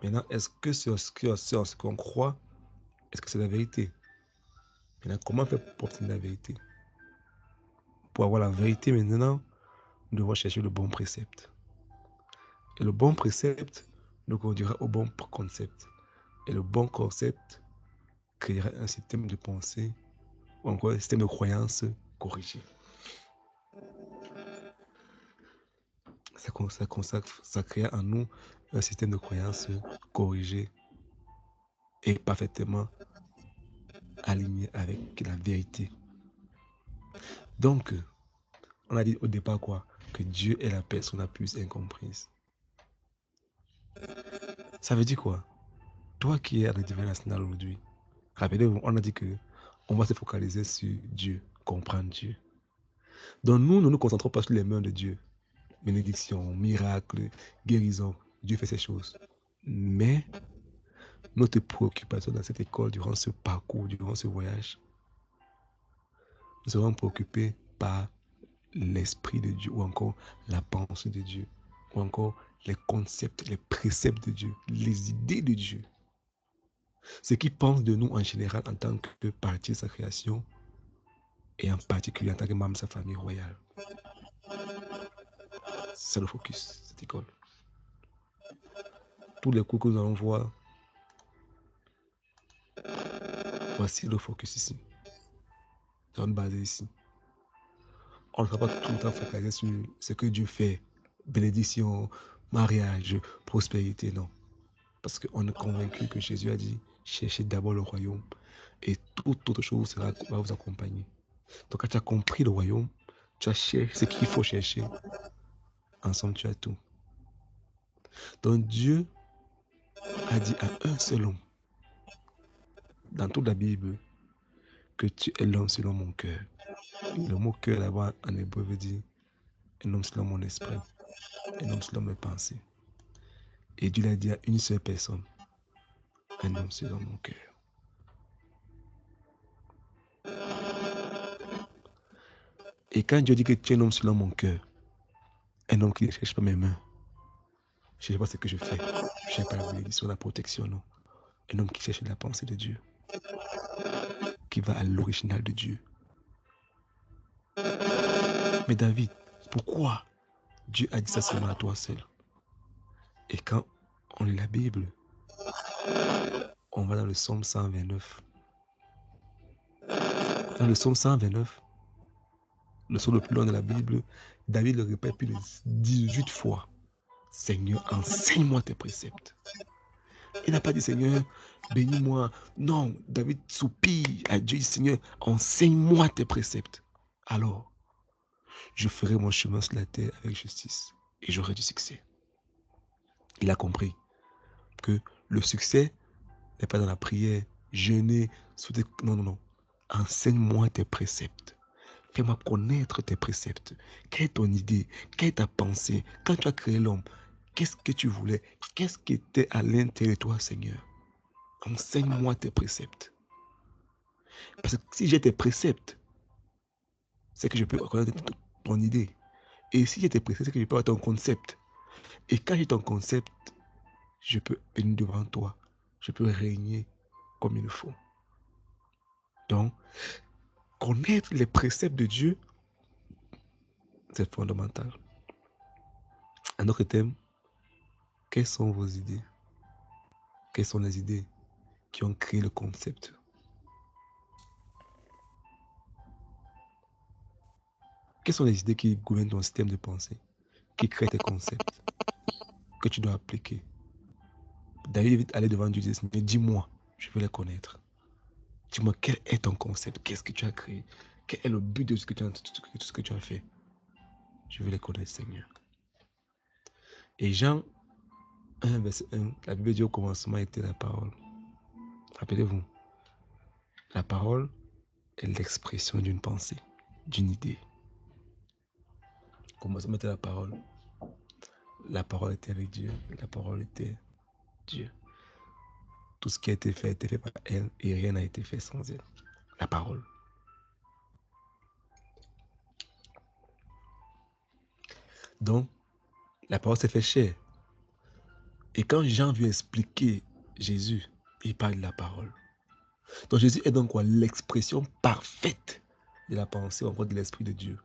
Maintenant, est-ce que c'est ce qu'on croit, est-ce que c'est la vérité? Maintenant, comment faire pour obtenir la vérité? Pour avoir la vérité maintenant, nous devons chercher le bon précepte. Et le bon précepte nous conduira au bon concept. Et le bon concept créera un système de pensée ou encore un système de croyance corrigé. Ça crée en nous un système de croyance corrigé et parfaitement aligné avec la vérité. Donc, on a dit au départ quoi? Que Dieu est la personne la plus incomprise. Ça veut dire quoi? Toi qui es à la Divine Nationale aujourd'hui, rappelez-vous, on a dit que on va se focaliser sur Dieu, comprendre Dieu. Donc nous ne nous concentrons pas sur les mains de Dieu. Bénédiction, miracle, guérison. Dieu fait ces choses. Mais notre préoccupation dans cette école, durant ce parcours, durant ce voyage, nous serons préoccupés par l'Esprit de Dieu ou encore la pensée de Dieu ou encore les concepts, les préceptes de Dieu, les idées de Dieu. Ce qu'il pense de nous en général en tant que partie de sa création et en particulier en tant que membre de sa famille royale. C'est le focus, cette école. Tous les cours que nous allons voir, voici le focus ici. Nous allons baser ici. On ne va pas tout le temps focaliser sur ce que Dieu fait. Bénédiction, mariage, prospérité, non. Parce qu'on est convaincu que Jésus a dit, cherchez d'abord le royaume et toute autre chose va vous accompagner. Donc quand tu as compris le royaume, tu as cherché ce qu'il faut chercher. Ensemble, tu as tout. Donc Dieu a dit à un seul homme, dans toute la Bible, que tu es l'homme selon mon cœur. Le mot cœur là-bas en hébreu veut dire un homme selon mon esprit, un homme selon mes pensées. Et Dieu l'a dit à une seule personne, un homme selon mon cœur. Et quand Dieu dit que tu es un homme selon mon cœur, un homme qui ne cherche pas mes mains, je ne sais pas ce que je fais, je ne cherche pas la bénédiction, la protection, non. Un homme qui cherche la pensée de Dieu, qui va à l'original de Dieu. Mais David, pourquoi Dieu a dit ça seulement à toi seul? Et quand on lit la Bible, on va dans le psaume 129. Dans le psaume 129, le psaume le plus long de la Bible, David le répète plus de 18 fois. Seigneur, enseigne-moi tes préceptes. Il n'a pas dit Seigneur, bénis-moi. Non, David soupire à Dieu, Seigneur, enseigne-moi tes préceptes. Alors, je ferai mon chemin sur la terre avec justice et j'aurai du succès. Il a compris que le succès n'est pas dans la prière, jeûner, souder. Non, non, non. Enseigne-moi tes préceptes. Fais-moi connaître tes préceptes. Quelle est ton idée? Quelle est ta pensée? Quand tu as créé l'homme, qu'est-ce que tu voulais? Qu'est-ce qui était à l'intérieur de toi, Seigneur? Enseigne-moi tes préceptes. Parce que si j'ai tes préceptes, c'est que je peux connaître ton idée. Et si j'ai tes préceptes, c'est que je peux avoir ton concept. Et quand j'ai ton concept, je peux venir devant toi. Je peux régner comme il le faut. Donc, connaître les préceptes de Dieu, c'est fondamental. Un autre thème, quelles sont vos idées? Quelles sont les idées qui ont créé le concept? Quelles sont les idées qui gouvernent ton système de pensée, qui créent tes concepts, que tu dois appliquer? David allait devant Dieu et dire, Seigneur, dis-moi, je veux les connaître. Dis-moi, quel est ton concept? Qu'est-ce que tu as créé? Quel est le but de ce que tu as fait? Je veux les connaître, Seigneur. Et Jean 1, verset 1, la Bible dit au commencement était la parole. Rappelez-vous, la parole est l'expression d'une pensée, d'une idée. Au commencement était la parole. La parole était avec Dieu. La parole était Dieu. Tout ce qui a été fait par elle et rien n'a été fait sans elle. La parole. Donc, la parole s'est fait chair. Et quand Jean veut expliquer Jésus, il parle de la parole. Donc Jésus est donc quoi? L'expression parfaite de la pensée, encore de l'Esprit de Dieu.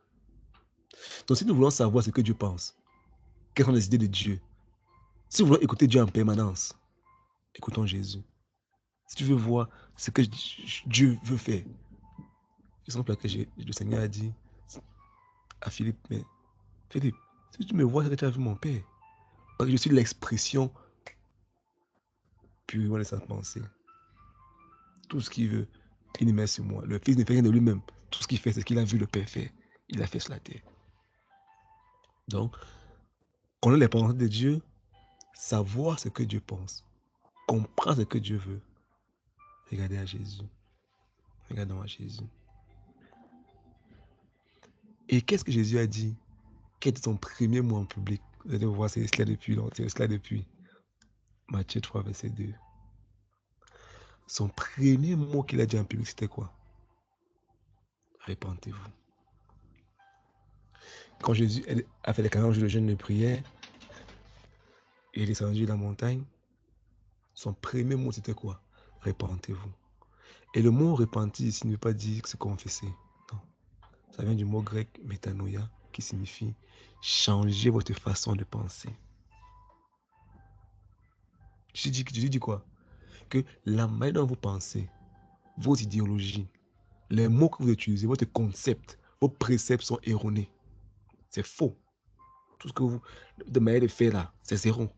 Donc si nous voulons savoir ce que Dieu pense, quelles sont les idées de Dieu, si nous voulons écouter Dieu en permanence, écoutons Jésus. Si tu veux voir ce que Dieu veut faire, exemple que le Seigneur a dit à Philippe, mais Philippe, si tu me vois, c'est que tu as vu mon Père. Parce que je suis l'expression purement de sa pensée. Tout ce qu'il veut, il met sur moi. Le Fils ne fait rien de lui-même. Tout ce qu'il fait, c'est ce qu'il a vu le Père faire. Il l'a fait sur la terre. Donc, connaître les pensées de Dieu, savoir ce que Dieu pense, comprendre ce que Dieu veut. Regardez à Jésus. Regardons à Jésus. Et qu'est-ce que Jésus a dit? Quel était son premier mot en public? Vous allez voir, c'est cela depuis Matthieu 3, verset 2. Son premier mot qu'il a dit en public, c'était quoi? Répentez-vous. Quand Jésus a fait les 40 jours de jeûne de prière, Il est descendu de la montagne. Son premier mot, c'était quoi? Repentez-vous. Et le mot repentir ici ne veut pas dire que c'est confesser. Non. Ça vient du mot grec métanoïa qui signifie changer votre façon de penser. Je dis quoi? Que la manière dont vous pensez, vos idéologies, les mots que vous utilisez, votre concept, vos préceptes sont erronés. C'est faux. Tout ce que vous, de manière de faire là, c'est zéro.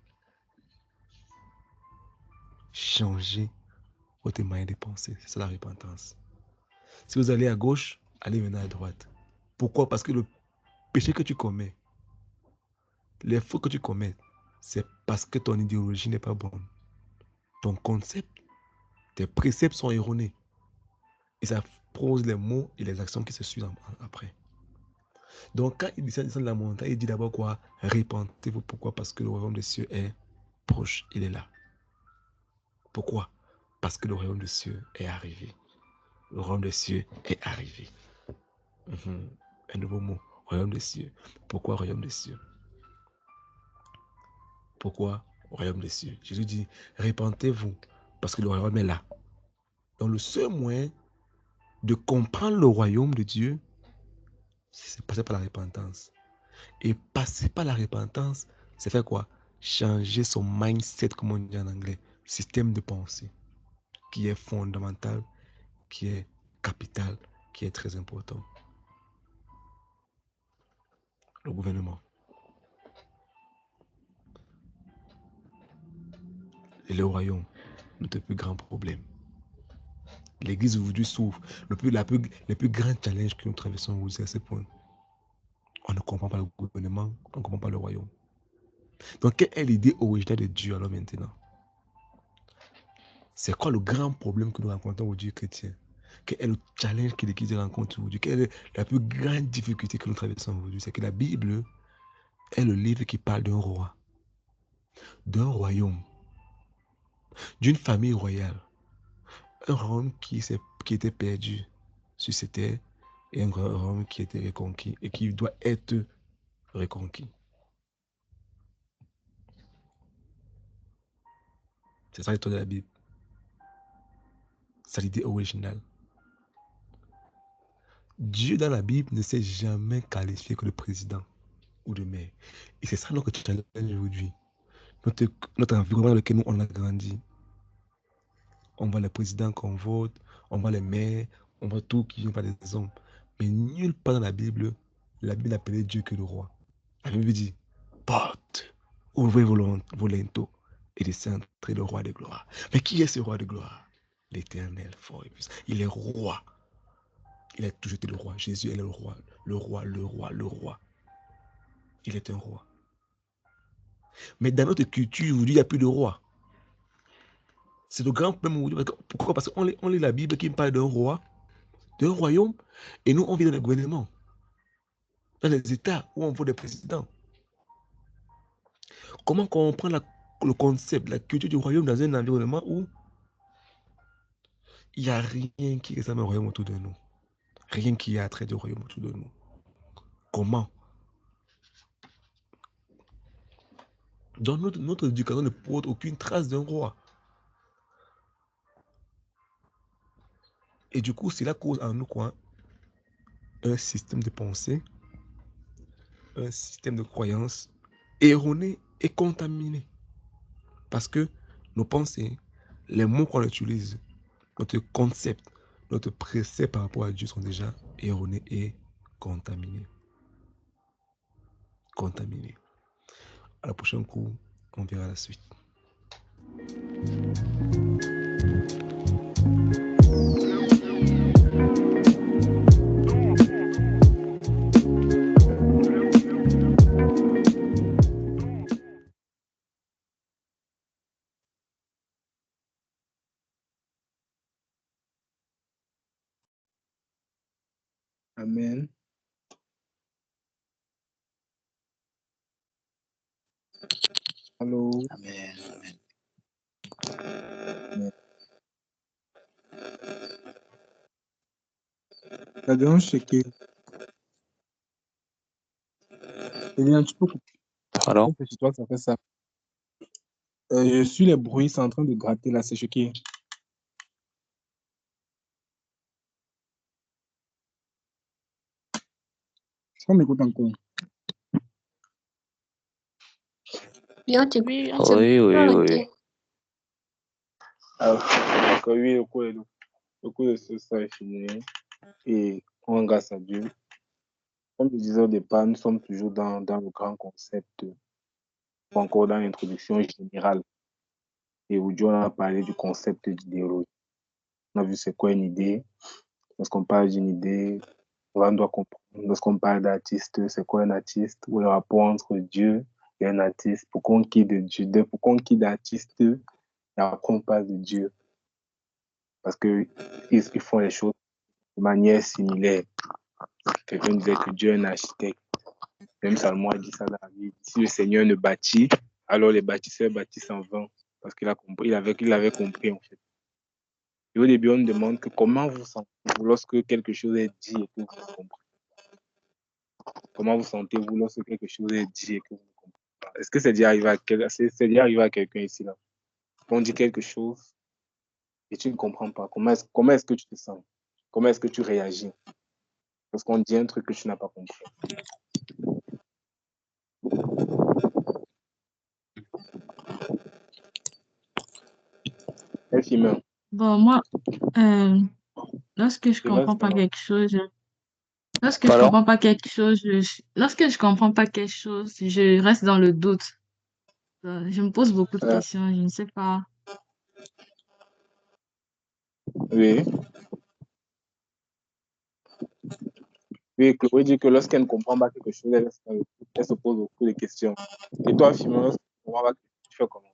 Changez votre manière de penser. C'est ça la repentance. Si vous allez à gauche, allez maintenant à droite. Pourquoi? Parce que le péché que tu commets, les fautes que tu commets, c'est parce que ton idéologie n'est pas bonne. Ton concept, tes préceptes sont erronés. Et ça pose les mots et les actions qui se suivent après. Donc, quand il descend de la montagne, il dit d'abord quoi? Repentez-vous. Pourquoi? Parce que le royaume des cieux est proche. Il est là. Pourquoi? Parce que le royaume des cieux est arrivé. Le royaume des cieux est arrivé. Un nouveau mot. Royaume des cieux. Pourquoi royaume des cieux? Pourquoi royaume des cieux? Jésus dit, repentez-vous parce que le royaume est là. Donc, le seul moyen de comprendre le royaume de Dieu, c'est passer par la repentance. Et passer par la repentance, c'est faire quoi? Changer son mindset, comme on dit en anglais, système de pensée, qui est fondamental, qui est capital, qui est très important. Le gouvernement. Et le royaume, notre plus grand problème. L'Église aujourd'hui souffre. Les plus grands challenges que nous traversons aujourd'hui, c'est à ce point. On ne comprend pas le gouvernement, on ne comprend pas le royaume. Donc, quelle est l'idée originale de Dieu alors maintenant? C'est quoi le grand problème que nous rencontrons aujourd'hui, chrétiens? Quel est le challenge que l'Église rencontre aujourd'hui? Quelle est la plus grande difficulté que nous traversons aujourd'hui? C'est que la Bible est le livre qui parle d'un roi, d'un royaume, d'une famille royale. Un royaume qui était perdu sur cette terre et un royaume qui était reconquis et qui doit être reconquis. C'est ça l'histoire de la Bible. C'est l'idée originale. Dieu dans la Bible ne s'est jamais qualifié que le président ou le maire. Et c'est ça notre challenge aujourd'hui. Notre environnement dans lequel nous on a grandi. On voit les présidents qu'on vote, on voit les maires, on voit tout qui vient par des hommes. Mais nulle part dans la Bible n'appelait Dieu que le roi. La Bible dit, porte, ouvrez vos linteaux et laissez entrer le roi de gloire. Mais qui est ce roi de gloire? L'Éternel fort et puissant. Il est roi. Il a toujours été le roi. Jésus est le roi. Le roi, le roi, le roi. Il est un roi. Mais dans notre culture, aujourd'hui, il n'y a plus de roi. C'est le grand problème aujourd'hui. Pourquoi? Parce qu'on lit la Bible qui parle d'un roi, d'un royaume, et nous, on vit dans le gouvernement, dans les États où on voit des présidents. Comment comprendre le concept, la culture du royaume dans un environnement où il n'y a rien qui ressemble au royaume autour de nous? Rien qui a trait du royaume autour de nous. Comment? Donc notre éducation ne porte aucune trace d'un roi. Et du coup, cela cause en nous quoi? Un système de pensée, un système de croyance erroné et contaminé. Parce que nos pensées, les mots qu'on utilise, notre concept, notre précepte par rapport à Dieu sont déjà erronés et contaminés. Contaminés. À la prochaine cours, on verra la suite. Amen. Allô? Amen. Amen. La dérange, c'est que tu peux couper. Pardon? Chez toi, ça fait ça. Je suis les bruits, c'est en train de gratter là, c'est choqué. On m'écoute encore. Oui, on t'écoute. Oui, Oui. Ah, d'accord, oui, le cours de ce soir est fini. Et on rend grâce à Dieu. Comme je disais au départ, nous sommes toujours dans le grand concept, ou encore dans l'introduction générale. Et aujourd'hui, on a parlé du concept d'idéologie. On a vu c'est quoi une idée. Lorsqu'on parle d'une idée, on doit comprendre. Lorsqu'on parle d'artiste, c'est quoi un artiste? Ou le rapport entre Dieu et un artiste. Pourquoi on quitte de Dieu? Pourquoi on quitte d'artiste et après on parle de Dieu? Parce qu'ils font les choses de manière similaire. Quelqu'un disait que Dieu est un architecte. Même Salomon a dit ça dans la Bible. Si le Seigneur ne bâtit, alors les bâtisseurs bâtissent en vain. Parce qu'il a compris, il avait compris en fait. Et au début, on nous demande que comment vous sentez-vous lorsque quelque chose est dit et que vous ne comprenez pas. Comment vous sentez-vous lorsque quelque chose est dit et que vous ne comprenez pas. Est-ce que c'est déjà arrivé à quelqu'un ici là? On dit quelque chose et tu ne comprends pas. Comment est-ce que tu te sens? Comment est-ce que tu réagis lorsqu'on dit un truc que tu n'as pas compris? Bon, moi, lorsque je comprends pas quelque chose, lorsque je comprends pas quelque chose, lorsque je comprends pas quelque chose, je reste dans le doute. Je me pose beaucoup de questions, je ne sais pas. Oui. Oui, Chloé dit que lorsqu'elle ne comprend pas quelque chose, elle se pose beaucoup de questions. Et toi, Philomène, lorsque tu ne comprends pas, tu fais comment?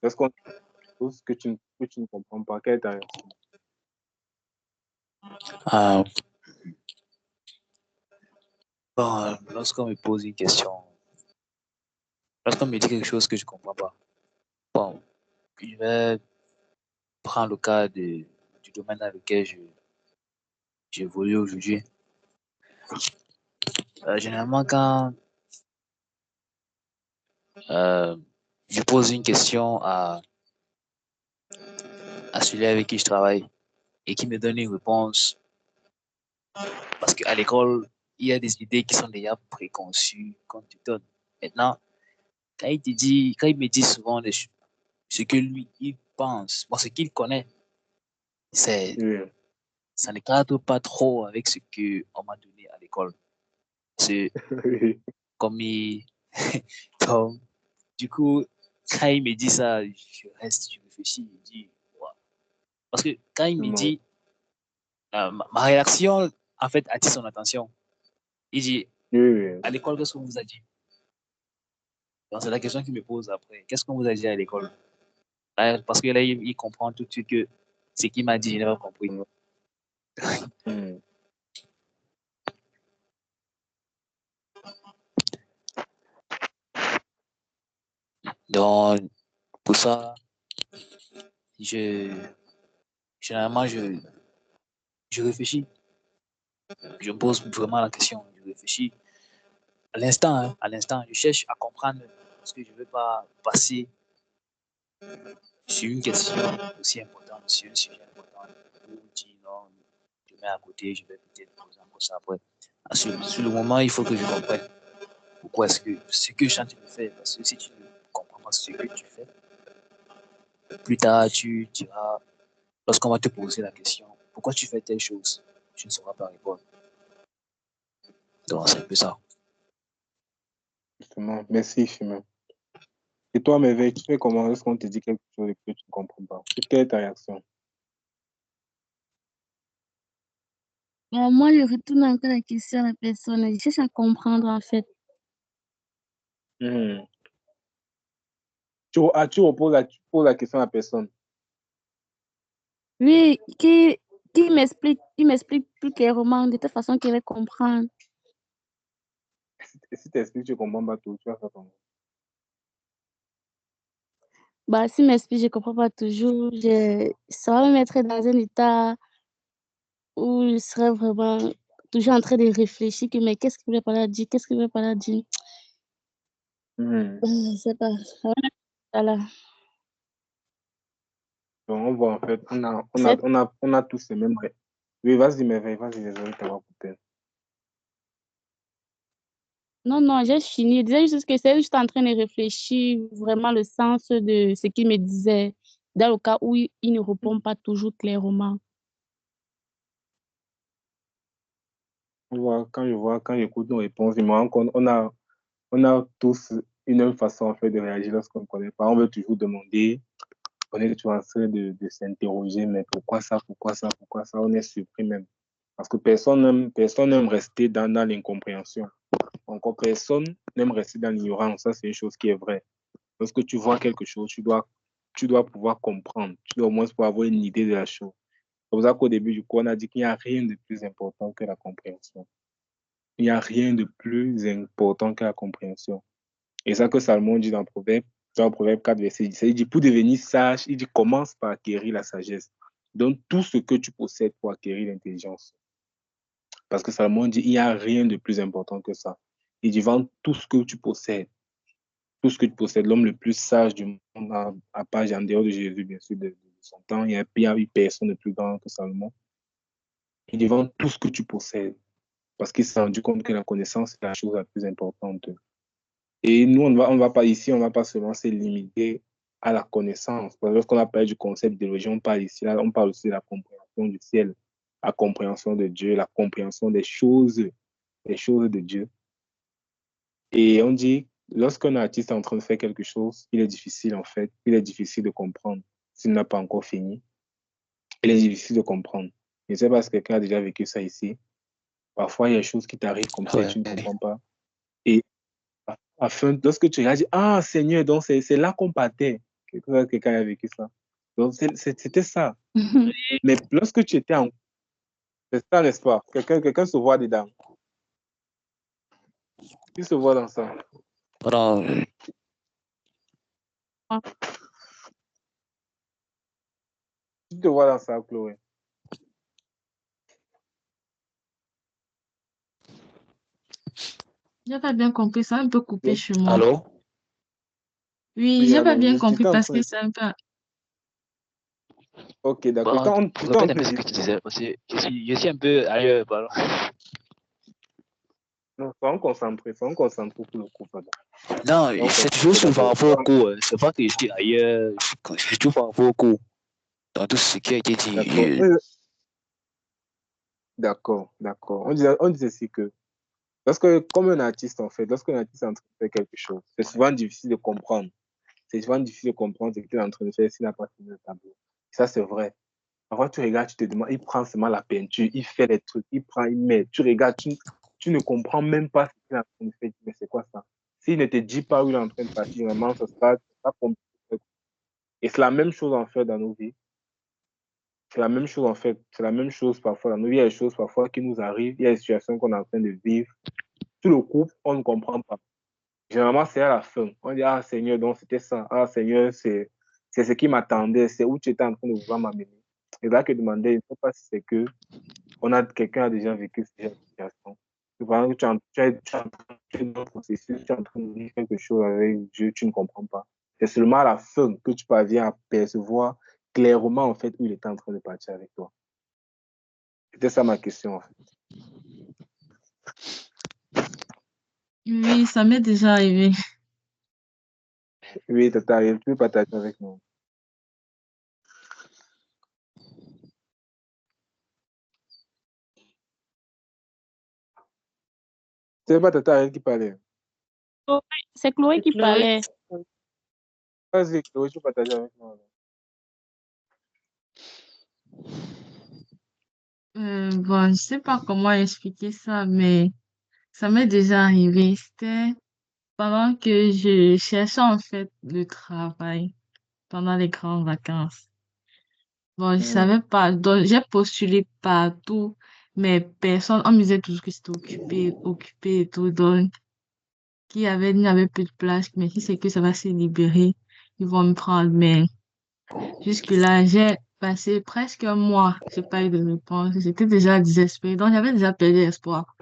Lorsqu'on dit quelque chose que tu ne comprends pas, quelle est ta réaction? Bon, lorsqu'on me pose une question, lorsqu'on me dit quelque chose que je ne comprends pas, bon, je vais prendre le cas du domaine dans lequel j'évolue aujourd'hui. Généralement, quand je pose une question à celui avec qui je travaille et qui me donne une réponse, parce qu'à l'école, il y a des idées qui sont déjà préconçues qu'on te donne. Maintenant, quand il me dit souvent ce que lui, il pense, bon, ce qu'il connaît, ça ne cadre pas trop avec ce qu'on m'a donné à l'école. C'est comme il... Donc, du coup, quand il me dit ça, je réfléchis, je dis, wow. Parce que quand il me dit, ma réaction, en fait, attire son attention. Il dit, à l'école, qu'est-ce qu'on vous a dit? Donc, c'est la question qu'il me pose après. Qu'est-ce qu'on vous a dit à l'école? Parce que là, il comprend tout de suite que ce qu'il m'a dit, je n'ai pas compris. Donc, pour ça, généralement, je réfléchis. Je me pose vraiment la question. Je réfléchis à l'instant. Je cherche à comprendre parce que je ne veux pas passer sur une question aussi importante, sur un sujet important. Ou dire non, je mets à côté, je vais peut-être poser encore ça après. Sur le moment, il faut que je comprenne pourquoi est-ce que ce que je suis en train de faire. Parce que si tu ne comprends pas ce que tu fais, plus tard, tu diras, lorsqu'on va te poser la question, pourquoi tu fais telle chose, tu ne sauras pas répondre. Donc, c'est un peu ça. Justement, merci, Philomène. Et toi, Merveille, tu fais comment lorsqu'on te dit quelque chose et que tu ne comprends pas? Quelle est ta réaction? Moi, je retourne encore la question à la personne. Je cherche à comprendre, en fait. Tu poses la question à la personne. Oui, qui m'explique plus clairement, de telle façon qu'elle va comprendre. Et si tu expliques, tu ne comprends pas tout, tu vas faire comment? Bah, si m'explique, je ne comprends pas toujours. Ça va me mettre dans un état où je serais vraiment toujours en train de réfléchir que, mais qu'est-ce qu'il veut par là dire? Qu'est-ce qu'il veut par là dire? Je sais pas. Voilà. Donc, on voit en fait, on a tous les mêmes. Oui, vas-y, Merveille, vas-y, désolé de t'avoir coupé. Non, non, j'ai fini. Je disais juste que c'est juste en train de réfléchir vraiment le sens de ce qu'il me disait, dans le cas où il ne répond pas toujours clairement. Quand j'écoute nos réponses, je me rends compte, on a tous une même façon en fait de réagir lorsqu'on ne connaît pas. On veut toujours demander, on est toujours en train de s'interroger, mais pourquoi ça, pourquoi ça, pourquoi ça? On est surpris même. Parce que personne n'aime rester dans l'incompréhension. Encore personne n'aime rester dans l'ignorance. Ça, c'est une chose qui est vraie. Lorsque tu vois quelque chose, tu dois pouvoir comprendre. Tu dois au moins pouvoir avoir une idée de la chose. C'est pour ça qu'au début du cours, on a dit qu'il n'y a rien de plus important que la compréhension. Il n'y a rien de plus important que la compréhension. Et ça que Salomon dit dans Proverbe 4, verset 17, il dit, pour devenir sage, il dit, commence par acquérir la sagesse. Donne tout ce que tu possèdes pour acquérir l'intelligence. Parce que Salomon dit, il n'y a rien de plus important que ça. Il dit, vends tout ce que tu possèdes. Tout ce que tu possèdes. L'homme le plus sage du monde, à part en dehors de Jésus, bien sûr, de son temps, il n'y a eu personne de plus grand que Salomon. Il dit, vends tout ce que tu possèdes. Parce qu'il s'est rendu compte que la connaissance est la chose la plus importante. Et nous, on ne va pas ici, on ne va pas seulement se limiter à la connaissance. Lorsqu'on a parlé du concept d'idéologie, on parle ici, là, on parle aussi de la compréhension du ciel, la compréhension de Dieu, la compréhension des choses de Dieu. Et on dit, lorsqu'un artiste est en train de faire quelque chose, il est difficile en fait, il est difficile de comprendre s'il n'a pas encore fini. Il est difficile de comprendre. Je ne sais pas si quelqu'un a déjà vécu ça ici. Parfois, il y a des choses qui t'arrivent comme ça et tu ne comprends pas. Et lorsque tu regardes, ah Seigneur, donc c'est là qu'on partait. Quelqu'un a vécu ça. Donc c'était ça. Mais lorsque tu étais en... C'est ça, n'est-ce pas? Quelqu'un se voit dedans. Qui se voit dans ça? Voilà. Tu te vois dans ça, Chloé? J'ai pas bien compris, ça a un peu coupé chez moi. Allô? Oui, Oui, j'ai pas alors, bien je compris t'étais en parce train que de... c'est un peu... Ok, d'accord. Bon, Tu étais en répète un train peu de ce dire... que tu disais, parce que je suis un peu ailleurs. Pardon. Non, soyons concentrés pour le coup, pardon. Non, Soyons c'est concentrés toujours par d'abord. rapport au cours. C'est pas que je suis ailleurs, c'est toujours par rapport au cours. Dans tout ce qui a été dit. D'accord. On disait aussi que comme un artiste, en fait, lorsqu'un artiste est en train de faire quelque chose, c'est souvent difficile de comprendre. C'est souvent difficile de comprendre ce qu'il est en train de faire s'il n'a pas fini le tableau. Ça, c'est vrai. Parfois, tu regardes, tu te demandes, il prend seulement la peinture, il fait les trucs, il prend, il met. Tu regardes, tu ne comprends même pas ce qu'il est en train de faire. Mais c'est quoi ça? S'il ne te dit pas où il est en train de partir, vraiment, ça sera compliqué. Et c'est la même chose, en fait, dans nos vies. C'est la même chose, en fait. C'est la même chose parfois dans nos vies. Il y a des choses parfois qui nous arrivent. Il y a des situations qu'on est en train de vivre. Tout le couple, on ne comprend pas. Généralement, c'est à la fin. On dit, ah Seigneur, donc c'était ça. Ah Seigneur, c'est ce qui m'attendait. C'est où tu étais en train de vouloir m'amener. Et là, que demander, je ne sais pas si c'est que quelqu'un a déjà vécu cette situation. Par exemple, tu es dans un processus, tu es en train de vivre quelque chose avec Dieu, tu ne comprends pas. C'est seulement à la fin que tu parviens à percevoir clairement, en fait, où il était en train de partir avec toi. C'était ça ma question, en fait. Oui, ça m'est déjà arrivé. Oui, Tata, tu peux partager avec nous. C'est pas Tata qui parlait. C'est Chloé qui parlait. Vas-y, Chloé, tu peux partager avec nous. Bon, je sais pas comment expliquer ça, mais ça m'est déjà arrivé. C'était pendant que je cherchais en fait le travail pendant les grandes vacances. Bon, je savais pas. Donc, j'ai postulé partout, mais personne, on me disait toujours que c'était occupé et tout. Donc, il n'y avait plus de place, mais si c'est que ça va se libérer, ils vont me prendre. Mais jusque-là, j'ai passé presque un mois, j'ai pas eu de réponse. J'étais déjà désespérée, donc j'avais déjà perdu espoir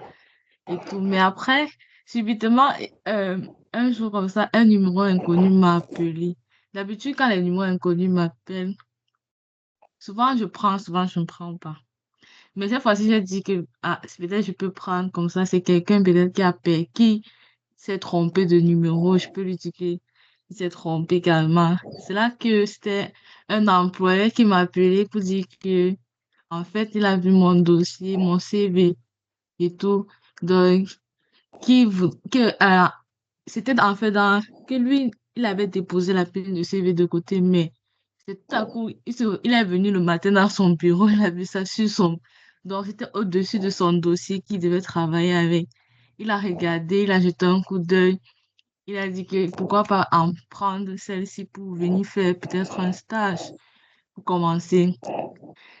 et tout. Mais après, subitement, un jour comme ça, un numéro inconnu m'a appelé. D'habitude, quand les numéros inconnus m'appellent, souvent je prends, souvent je ne prends pas. Mais cette fois-ci, j'ai dit que peut-être je peux prendre comme ça. C'est quelqu'un peut-être qui s'est trompé de numéro. Je peux lui dire qu'il s'est trompé également. C'est là que c'était un employé qui m'a appelé pour dire que, en fait, il a vu mon dossier, mon CV et tout. Donc, c'était en fait que lui, il avait déposé la pile de CV de côté, mais c'est tout à coup, il est venu le matin dans son bureau, il a vu ça sur son. Donc, c'était au-dessus de son dossier qu'il devait travailler avec. Il a regardé, il a jeté un coup d'œil. Il a dit que pourquoi pas en prendre celle-ci pour venir faire peut-être un stage pour commencer.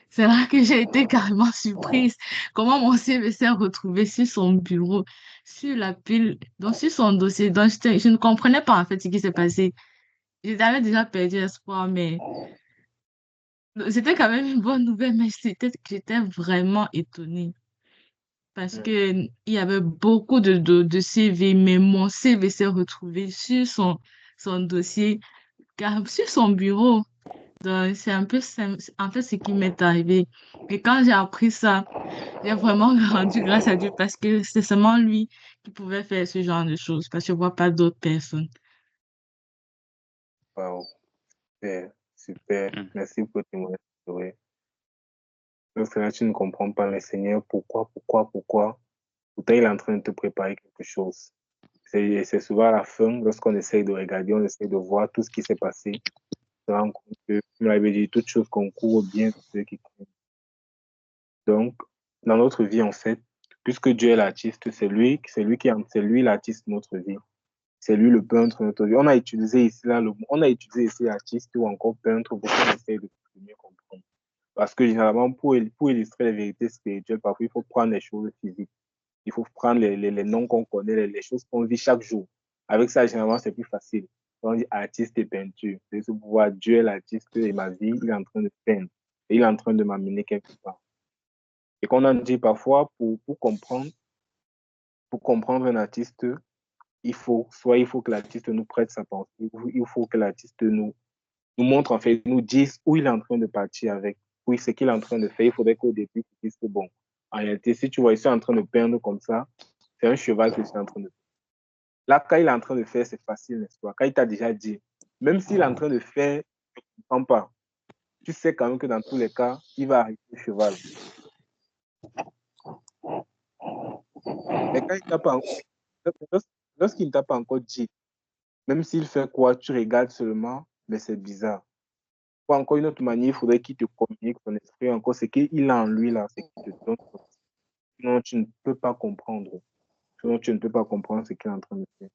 C'est là que j'ai été carrément surprise. Comment mon CV s'est retrouvé sur son bureau, sur la pile, donc sur son dossier. Donc, je ne comprenais pas en fait ce qui s'est passé. J'avais déjà perdu espoir, mais c'était quand même une bonne nouvelle, mais j'étais vraiment étonnée parce que il y avait beaucoup de CV, mais mon CV s'est retrouvé sur son dossier, sur son bureau. Donc, c'est un peu en fait ce qui m'est arrivé. Et quand j'ai appris ça, j'ai vraiment rendu grâce à Dieu parce que c'est seulement lui qui pouvait faire ce genre de choses parce que je vois pas d'autres personnes. Wow, super, super. Merci pour témoigner. Parce que là, tu ne comprends pas, mais Seigneur, pourquoi? Pourtant, il est en train de te préparer quelque chose. C'est souvent à la fin, lorsqu'on essaye de regarder, on essaye de voir tout ce qui s'est passé, on se rend compte que, comme l'avait dit, toutes choses concourent au bien de ceux qui croient. Donc, dans notre vie, en fait, puisque Dieu est l'artiste, c'est lui l'artiste de notre vie. C'est lui le peintre de notre vie. On a utilisé ici artiste ou encore peintre pour qu'on essaye de mieux comprendre. Parce que généralement, pour illustrer les vérités spirituelles, parfois, il faut prendre les choses physiques. Il faut prendre les noms qu'on connaît, les choses qu'on vit chaque jour. Avec ça, généralement, c'est plus facile. On dit artiste et peinture. C'est ce pouvoir. Dieu est l'artiste et ma vie, il est en train de peindre. Et il est en train de m'amener quelque part. Et qu'on a dit parfois, pour comprendre un artiste, il faut que l'artiste nous prête sa pensée, il faut que l'artiste nous montre, en fait, nous dise où il est en train de partir avec, oui, ce qu'il est en train de faire. Il faudrait qu'au début, il dise que bon, en réalité, si tu vois, il est en train de peindre comme ça, c'est un cheval que je suis en train de faire. Là, quand il est en train de faire, c'est facile, n'est-ce pas? Quand il t'a déjà dit, même s'il est en train de faire, tu ne comprends pas. Tu sais quand même que dans tous les cas, il va arriver au cheval. Mais quand il t'a pas, lorsqu'il ne t'a pas encore dit, même s'il fait quoi, tu regardes seulement, mais c'est bizarre. Ou encore une autre manière, il faudrait qu'il te communique son esprit encore, c'est qu'il a en lui là, c'est qu'il te donne. Sinon, tu ne peux pas comprendre. Sinon, tu ne peux pas comprendre ce qu'il est en train de faire.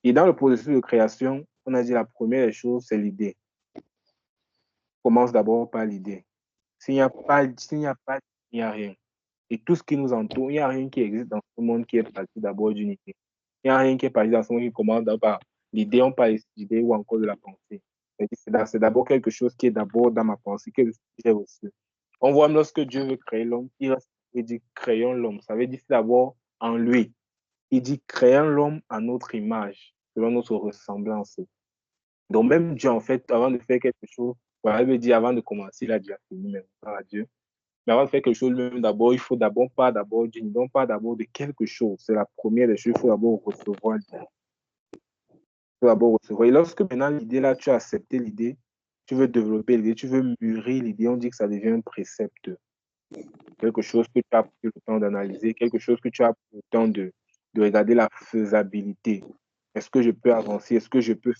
Et dans le processus de création, on a dit la première chose, c'est l'idée. Commence d'abord par l'idée. S'il n'y a pas, il n'y a rien. Et tout ce qui nous entoure, il n'y a rien qui existe dans ce monde qui est parti d'abord d'une idée. Il n'y a rien qui est parti dans ce monde qui commence par l'idée, on parle d'idée ou encore de la pensée. C'est d'abord quelque chose qui est d'abord dans ma pensée, que j'ai reçu. On voit lorsque Dieu veut créer l'homme, il dit créons l'homme. Ça veut dire d'abord en lui. Il dit créons l'homme à notre image, selon notre ressemblance. Donc même Dieu, en fait, avant de faire quelque chose, voilà, il veut dire avant de commencer, il a déjà fini maintenant à Dieu. Mais avant de faire quelque chose lui-même, d'abord, il faut d'abord pas d'abord d'une, donc pas d'abord de quelque chose. C'est la première des choses, il faut d'abord recevoir l'idée. Il faut d'abord recevoir. Et lorsque maintenant l'idée là, tu as accepté l'idée, tu veux développer l'idée, tu veux mûrir l'idée, on dit que ça devient un précepte. Quelque chose que tu as pris le temps d'analyser, quelque chose que tu as pris le temps de regarder la faisabilité. Est-ce que je peux avancer? Est-ce que je peux?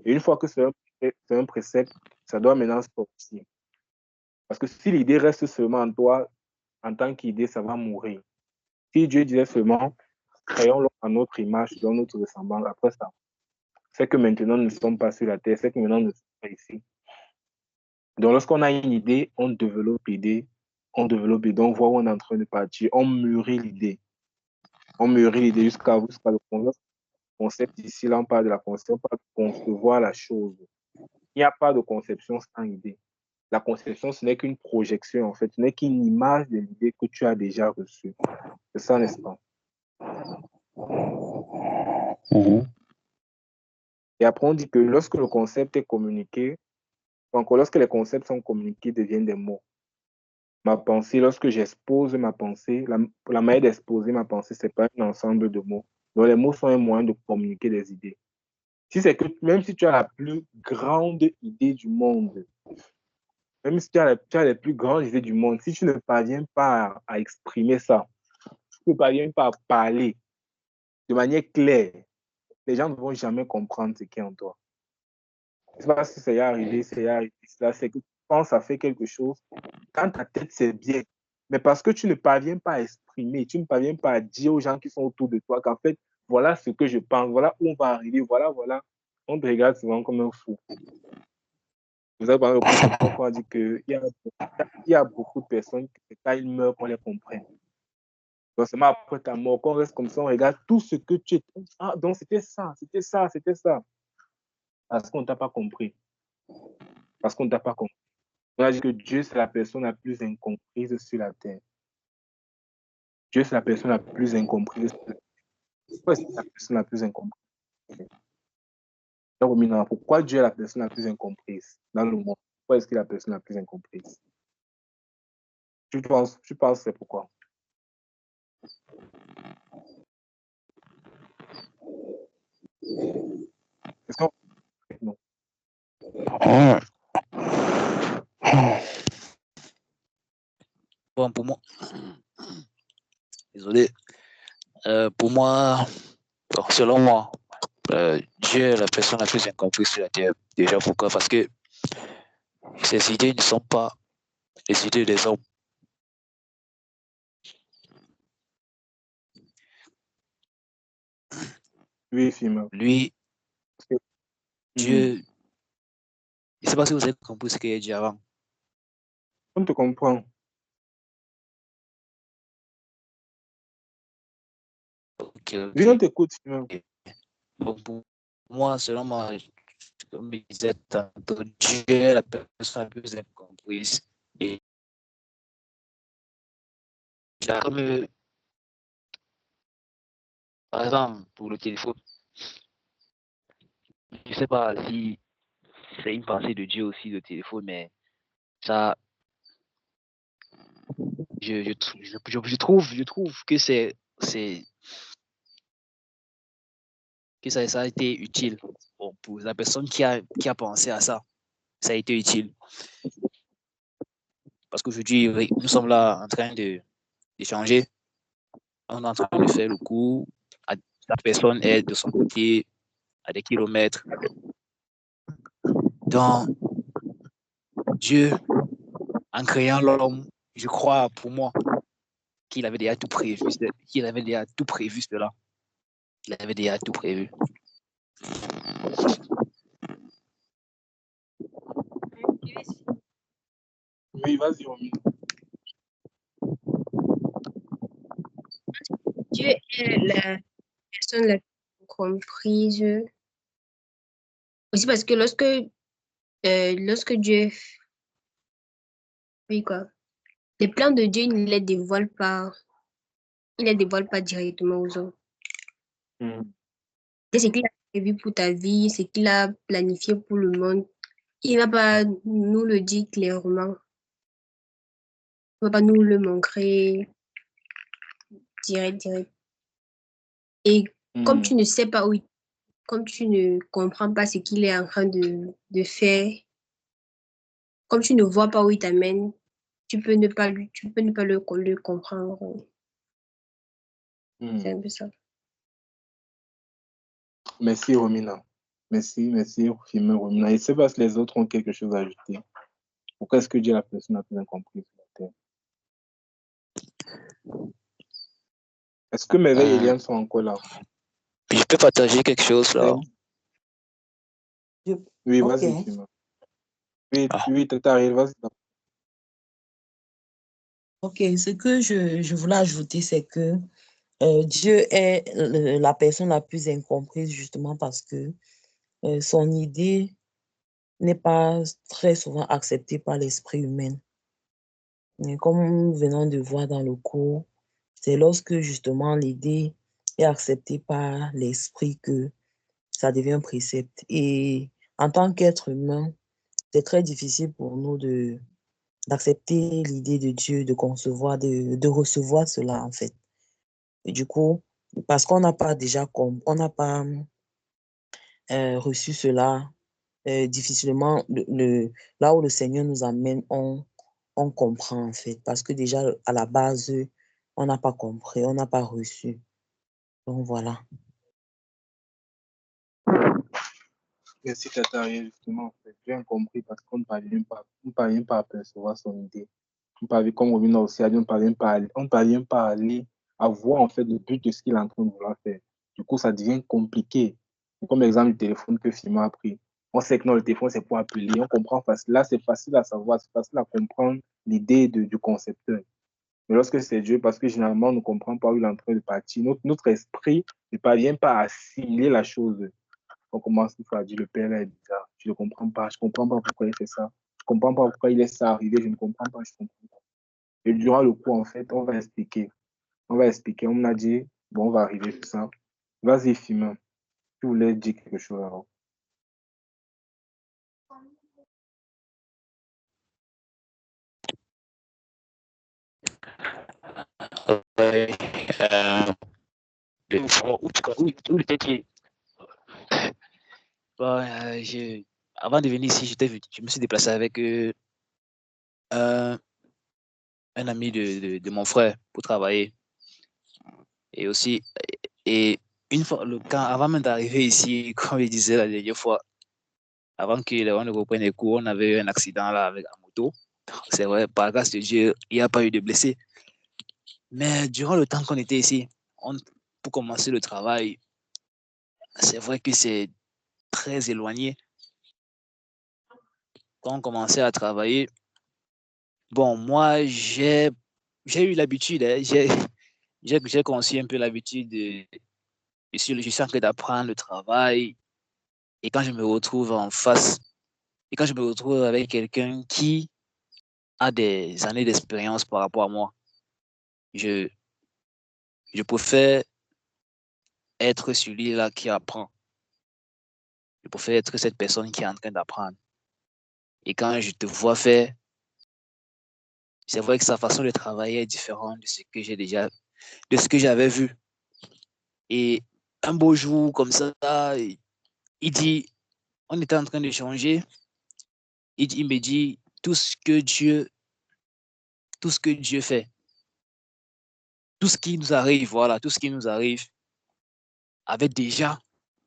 Et une fois que c'est un précepte, ça doit maintenant sortir. Parce que si l'idée reste seulement en toi, en tant qu'idée, ça va mourir. Si Dieu disait seulement, créons-le à notre image, dans notre ressemblance, après ça, c'est que maintenant nous ne sommes pas sur la terre, c'est que maintenant nous ne sommes pas ici. Donc lorsqu'on a une idée, on développe l'idée, on voit où on est en train de partir, on mûrit l'idée. On mûrit l'idée jusqu'à le concept. Ici, là, on parle de la conception, on parle de concevoir la chose. Il n'y a pas de conception sans idée. La conception, ce n'est qu'une projection, en fait. Ce n'est qu'une image de l'idée que tu as déjà reçue. C'est ça, n'est-ce pas? Et après, on dit que lorsque le concept est communiqué, encore lorsque les concepts sont communiqués, deviennent des mots. Ma pensée, lorsque j'expose ma pensée, la manière d'exposer ma pensée, ce n'est pas un ensemble de mots. Donc, les mots sont un moyen de communiquer des idées. Si c'est que, même si tu as la plus grande idée du monde, même si tu as les plus grandes idées du monde, si tu ne parviens pas à exprimer ça, si tu ne parviens pas à parler de manière claire, les gens ne vont jamais comprendre ce qui est en toi. Je ne sais pas si ça y est arrivé, c'est que tu penses à faire quelque chose, dans ta tête, c'est bien. Mais parce que tu ne parviens pas à exprimer, tu ne parviens pas à dire aux gens qui sont autour de toi qu'en fait, voilà ce que je pense, voilà où on va arriver, voilà. On te regarde souvent comme un fou. Vous avez parlé au pourquoi on dit qu'il y a beaucoup de personnes qui, quand ils meurent, qu'on les comprenne. Donc, seulement après ta mort, qu'on reste comme ça, on regarde tout ce que tu es. Ah, donc c'était ça. Parce qu'on ne t'a pas compris. Parce qu'on ne t'a pas compris. On a dit que Dieu, c'est la personne la plus incomprise sur la terre. Dieu, c'est la personne la plus incomprise sur la terre. Pourquoi est-ce la personne la plus incomprise? Pourquoi Dieu est la personne la plus incomprise dans le monde? Pourquoi est-ce qu'il est la personne la plus incomprise? Tu penses c'est pourquoi? Est-ce qu'on... Non. Bon, pour moi, désolé, pour moi, bon, selon moi, Dieu est la personne la plus incomprise sur la terre. Déjà, pourquoi? Parce que ses idées ne sont pas les idées des hommes. Oui, Fima. Lui, Dieu, je ne sais pas si vous avez compris ce qu'il a dit avant. On te comprend. Okay. Oui, on t'écoute, Fima. Bon, pour moi, selon moi, comme je disais tantôt, Dieu est la personne la plus incomprise. Et comme, par exemple, pour le téléphone, je ne sais pas si c'est une pensée de Dieu aussi, le téléphone, mais ça, je trouve que ça a été utile. Bon, pour la personne qui a pensé à ça, ça a été utile. Parce qu'aujourd'hui, nous sommes là en train d'échanger. On est en train de faire le coup. La personne est de son côté à des kilomètres. Donc, Dieu, en créant l'homme, je crois pour moi qu'il avait déjà tout prévu. Il avait déjà tout prévu cela. Il avait déjà tout prévu. Oui, vas-y, Romy. Dieu est la personne la plus comprise. Aussi parce que lorsque Dieu, oui quoi, les plans de Dieu, il ne les dévoile pas directement aux hommes. C'est ce qu'il a prévu pour ta vie, ce qu'il a planifié pour le monde. Il ne va pas nous le dire clairement. Il ne va pas nous le montrer direct. Et comme tu ne sais pas comme tu ne comprends pas ce qu'il est en train de faire, comme tu ne vois pas où il t'amène, tu peux ne pas le comprendre. C'est un peu ça. Merci, Romina. Merci, Fima, Romina. Je ne sais pas si les autres ont quelque chose à ajouter. Pourquoi est-ce que Dieu est la personne la plus incomprise sur la terre? Est-ce que Merveille et Eliane sont encore là? Je peux partager quelque chose là. Oui, vas-y, Fima. Oui, t'arrives, vas-y. Ok, ce que je voulais ajouter, c'est que Dieu est la personne la plus incomprise justement parce que son idée n'est pas très souvent acceptée par l'esprit humain. Et comme nous venons de voir dans le cours, c'est lorsque justement l'idée est acceptée par l'esprit que ça devient un précepte. Et en tant qu'être humain, c'est très difficile pour nous d'accepter l'idée de Dieu, de concevoir, de recevoir cela, en fait. Et du coup, parce qu'on n'a pas on n'a pas reçu cela, difficilement, là où le Seigneur nous amène, on comprend, en fait. Parce que déjà, à la base, on n'a pas compris, on n'a pas reçu. Donc, voilà. Merci, Tata, justement, en fait, j'ai compris parce qu'on ne parvient pas à percevoir son idée. On parvient, comme Robin aussi a dit, on ne parvient pas à aller, à voir, en fait, le but de ce qu'il est en train de vouloir faire. Du coup, ça devient compliqué. Comme l'exemple du téléphone que Fima a pris. On sait que non, le téléphone, c'est pour appeler. On comprend facile. Là, c'est facile à savoir, c'est facile à comprendre l'idée du concepteur. Mais lorsque c'est Dieu, parce que généralement, on ne comprend pas où il est en train de partir. Notre esprit ne parvient pas à assimiler la chose. On commence à dire le Père là est bizarre. Je ne comprends pas. Je ne comprends pas pourquoi il fait ça. Je ne comprends pas pourquoi il laisse ça arriver. Je ne comprends pas. Je ne comprends pas. Et durant le cours, en fait, on va expliquer. On va expliquer. On m'a dit, bon, on va arriver sur ça. Vas-y, Fima. Tu voulais dire quelque chose avant. Ouais, où était-il? Bon, avant de venir ici, je me suis déplacé avec un ami de mon frère pour travailler. Et aussi, et une fois, avant même d'arriver ici, comme je disais la dernière fois, avant qu'on ne reprenne les cours, on avait eu un accident là avec la moto. C'est vrai, par grâce de Dieu, il n'y a pas eu de blessés. Mais durant le temps qu'on était ici, pour commencer le travail, c'est vrai que c'est très éloigné. Quand on commençait à travailler, bon, moi, j'ai eu l'habitude, hein, j'ai conçu un peu l'habitude je suis en train d'apprendre le travail. Et quand je me retrouve en face, et quand je me retrouve avec quelqu'un qui a des années d'expérience par rapport à moi, je préfère être celui-là qui apprend. Je préfère être cette personne qui est en train d'apprendre. Et quand je te vois faire, c'est vrai que sa façon de travailler est différente de ce que de ce que j'avais vu. Et un beau jour comme ça, il dit, on était en train de changer, il me dit tout ce que Dieu fait, tout ce qui nous arrive, voilà, tout ce qui nous arrive avait déjà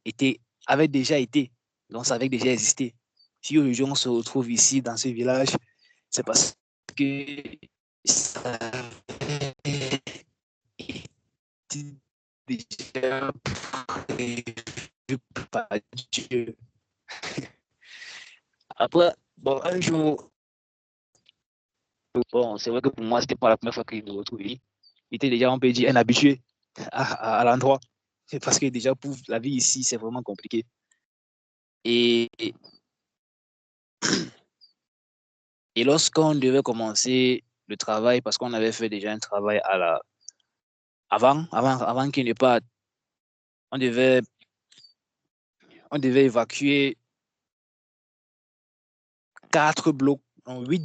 été, donc ça avait déjà existé. Si aujourd'hui on se retrouve ici dans ce village, c'est parce que ça avait été déjà prévu par Dieu. Après, bon, un jour, bon, c'est vrai que pour moi, c'était pas la première fois qu'il me retrouvait. Il était déjà, on peut dire, un habitué à l'endroit. C'est parce que déjà, pour la vie ici, c'est vraiment compliqué. Et lorsqu'on devait commencer le travail, parce qu'on avait fait déjà un travail avant qu'il ne parte, on devait évacuer 8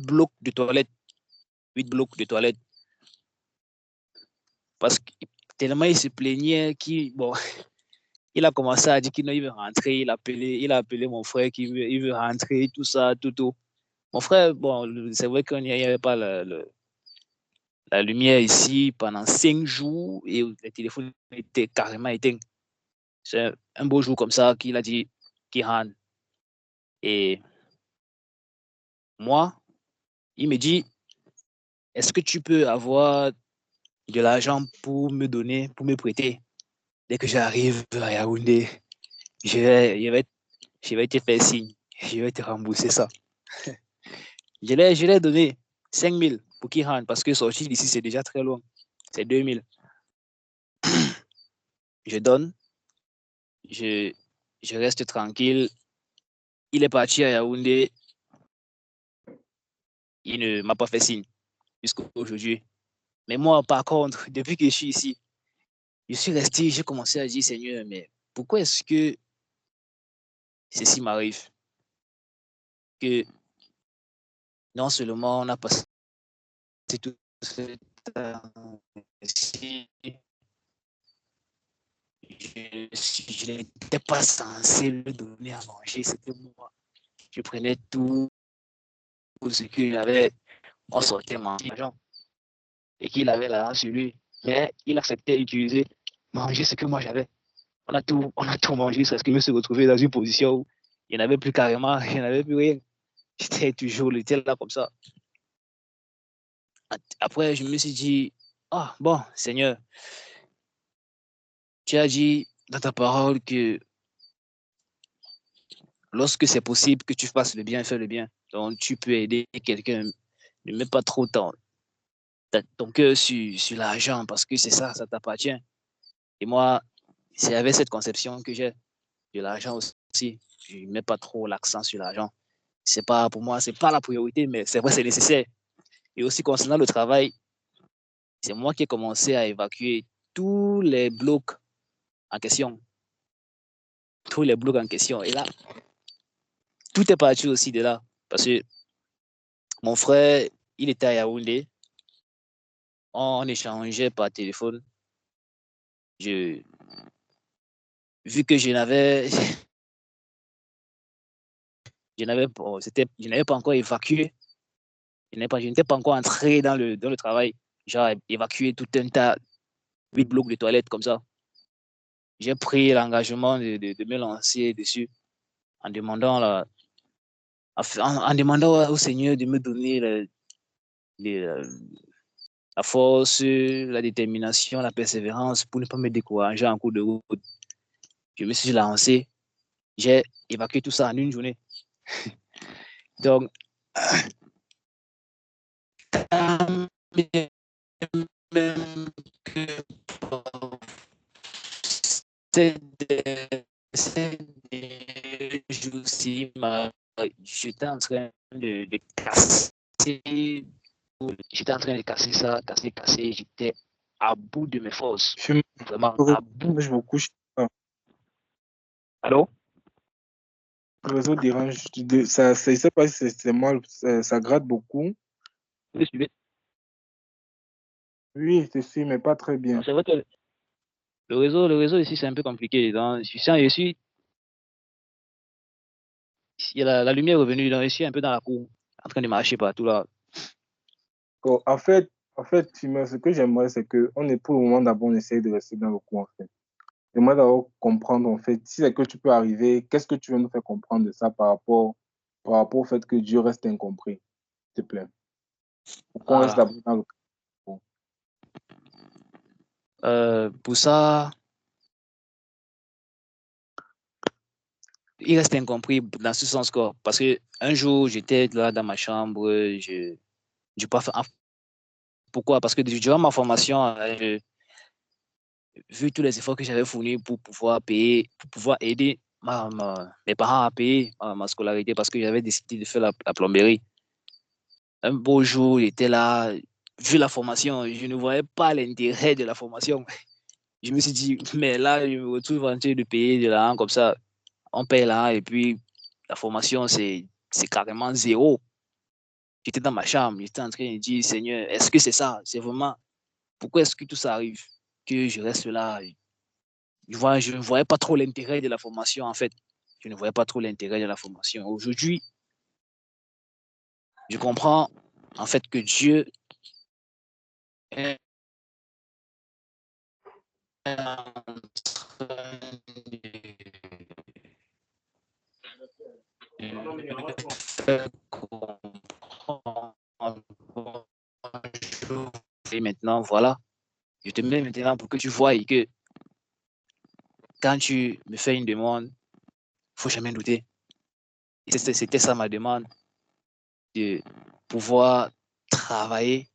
blocs de toilettes. 8 blocs de toilettes. Parce que tellement il se plaignait bon, il a commencé à dire qu'il veut rentrer. Il a appelé mon frère il veut rentrer, tout ça, tout. Mon frère, bon, c'est vrai qu'il n'y avait pas la lumière ici pendant 5 jours et le téléphone était carrément éteint. C'est un beau jour comme ça qu'il a dit qu'il rentre. Et moi, il me dit, est-ce que tu peux avoir de l'argent pour me prêter? Dès que j'arrive à Yaoundé, je vais te faire signe. Je vais te rembourser ça. Je l'ai donné 5 000 pour qu'il rentre parce que sortir d'ici, c'est déjà très loin. C'est 2 000. Je donne. Je reste tranquille. Il est parti à Yaoundé. Il ne m'a pas fait signe jusqu'à aujourd'hui. Mais moi, par contre, depuis que je suis ici, je suis resté, j'ai commencé à dire, Seigneur, mais pourquoi est-ce que ceci m'arrive. Que non seulement on a passé tout ce temps ici, je n'étais pas censé lui donner à manger, c'était moi. Je prenais tout ce qu'il avait, on sortait manger l'argent et qu'il avait l'argent sur lui. Mais il acceptait d'utiliser, manger ce que moi j'avais. On a tout mangé, parce que je me suis retrouvé dans une position où il n'y en avait plus carrément, il n'y en avait plus rien. J'étais toujours là comme ça. Après, je me suis dit, ah bon, Seigneur, tu as dit dans ta parole que lorsque c'est possible que tu fasses le bien, fais le bien. Donc, tu peux aider quelqu'un. Ne mets pas trop ton cœur sur l'argent parce que c'est ça, ça t'appartient. Et moi, c'est avec cette conception que j'ai de l'argent aussi. Je ne mets pas trop l'accent sur l'argent. C'est pas, pour moi, c'est pas la priorité, mais c'est vrai, c'est nécessaire. Et aussi concernant le travail, c'est moi qui ai commencé à évacuer tous les blocs en question. Tous les blocs en question. Et là, tout est parti aussi de là. Parce que mon frère, il était à Yaoundé. On échangeait par téléphone. Vu que je n'avais pas encore évacué, je n'étais pas encore entré dans le travail. J'ai évacué tout un tas, 8 blocs de toilettes comme ça. J'ai pris l'engagement de me lancer dessus en demandant, en demandant au Seigneur de me donner la force, la détermination, la persévérance pour ne pas me décourager en cours de route. Je me suis lancé, j'ai évacué tout ça en une journée. Donc, même que ces jours-ci, j'étais en train de casser. J'étais en train de casser ça, casser. J'étais à bout de mes forces. Vraiment, à bout. Je me couche. Allô? Le réseau dérange. Ça, je ne sais pas si c'est moi, ça gratte beaucoup. Vous suivez? Oui, c'est sûr, mais pas très bien. C'est vrai que le réseau ici, c'est un peu compliqué. Donc, la lumière est revenue. Donc, je suis un peu dans la cour, en train de marcher partout là. En fait, ce que j'aimerais, c'est qu'on est pour le moment d'abord, on essaye de rester dans le cours, en fait. J'aimerais d'abord comprendre, en fait, si c'est que tu peux arriver, qu'est-ce que tu veux nous faire comprendre de ça par rapport au fait que Dieu reste incompris, s'il te plaît. Pourquoi on reste d'abord dans le cours? Pour ça, il reste incompris dans ce sens quoi. Parce que un jour, j'étais là dans ma chambre, je pas fait. Pourquoi? Parce que durant ma formation, vu tous les efforts que j'avais fournis pour pouvoir payer, pour pouvoir aider mes parents à payer ma scolarité, parce que j'avais décidé de faire la plomberie. Un beau jour, j'étais là, vu la formation, je ne voyais pas l'intérêt de la formation. Je me suis dit, mais là, je me retrouve en train de payer de l'argent comme ça. On paye là, et puis la formation, c'est carrément zéro. J'étais dans ma chambre, j'étais en train de dire, Seigneur, est-ce que c'est ça? C'est vraiment, pourquoi est-ce que tout ça arrive? Que je reste là. Je ne voyais pas trop l'intérêt de la formation, en fait. Je ne voyais pas trop l'intérêt de la formation. Aujourd'hui, je comprends, en fait, que Dieu est en train de faire comprendre. Et maintenant, voilà, je te mets maintenant pour que tu vois que quand tu me fais une demande, il ne faut jamais douter. C'était ça ma demande, de pouvoir travailler,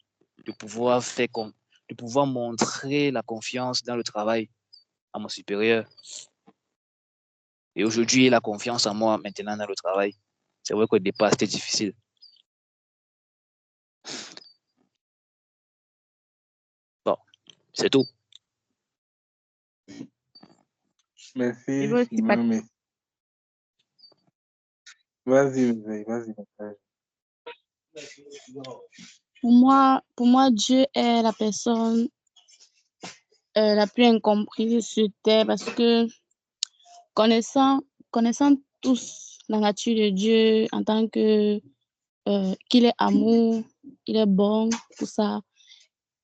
de pouvoir de pouvoir montrer la confiance dans le travail à mon supérieur. Et aujourd'hui, il a confiance en moi maintenant dans le travail. C'est vrai qu'au départ, c'était difficile. Bon, c'est tout. Merci. Je veux aussi Merci. Vas-y, vas-y. Pour moi, Dieu est la personne la plus incomprise sur terre parce que connaissant, connaissant tous la nature de Dieu en tant que qu'il est amour, il est bon, tout ça.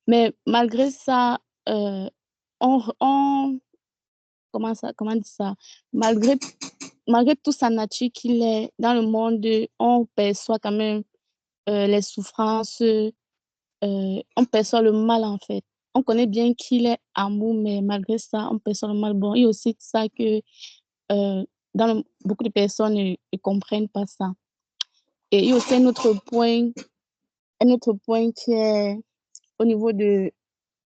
Mais malgré ça, on comment dire ça? Malgré, malgré toute sa nature qu'il est dans le monde, on perçoit quand même les souffrances, on perçoit le mal en fait. On connaît bien qu'il est amour, mais malgré ça, on perçoit le mal. Bon, il y a aussi ça que beaucoup de personnes ne comprennent pas ça. Et il y a aussi un autre point qui est au niveau de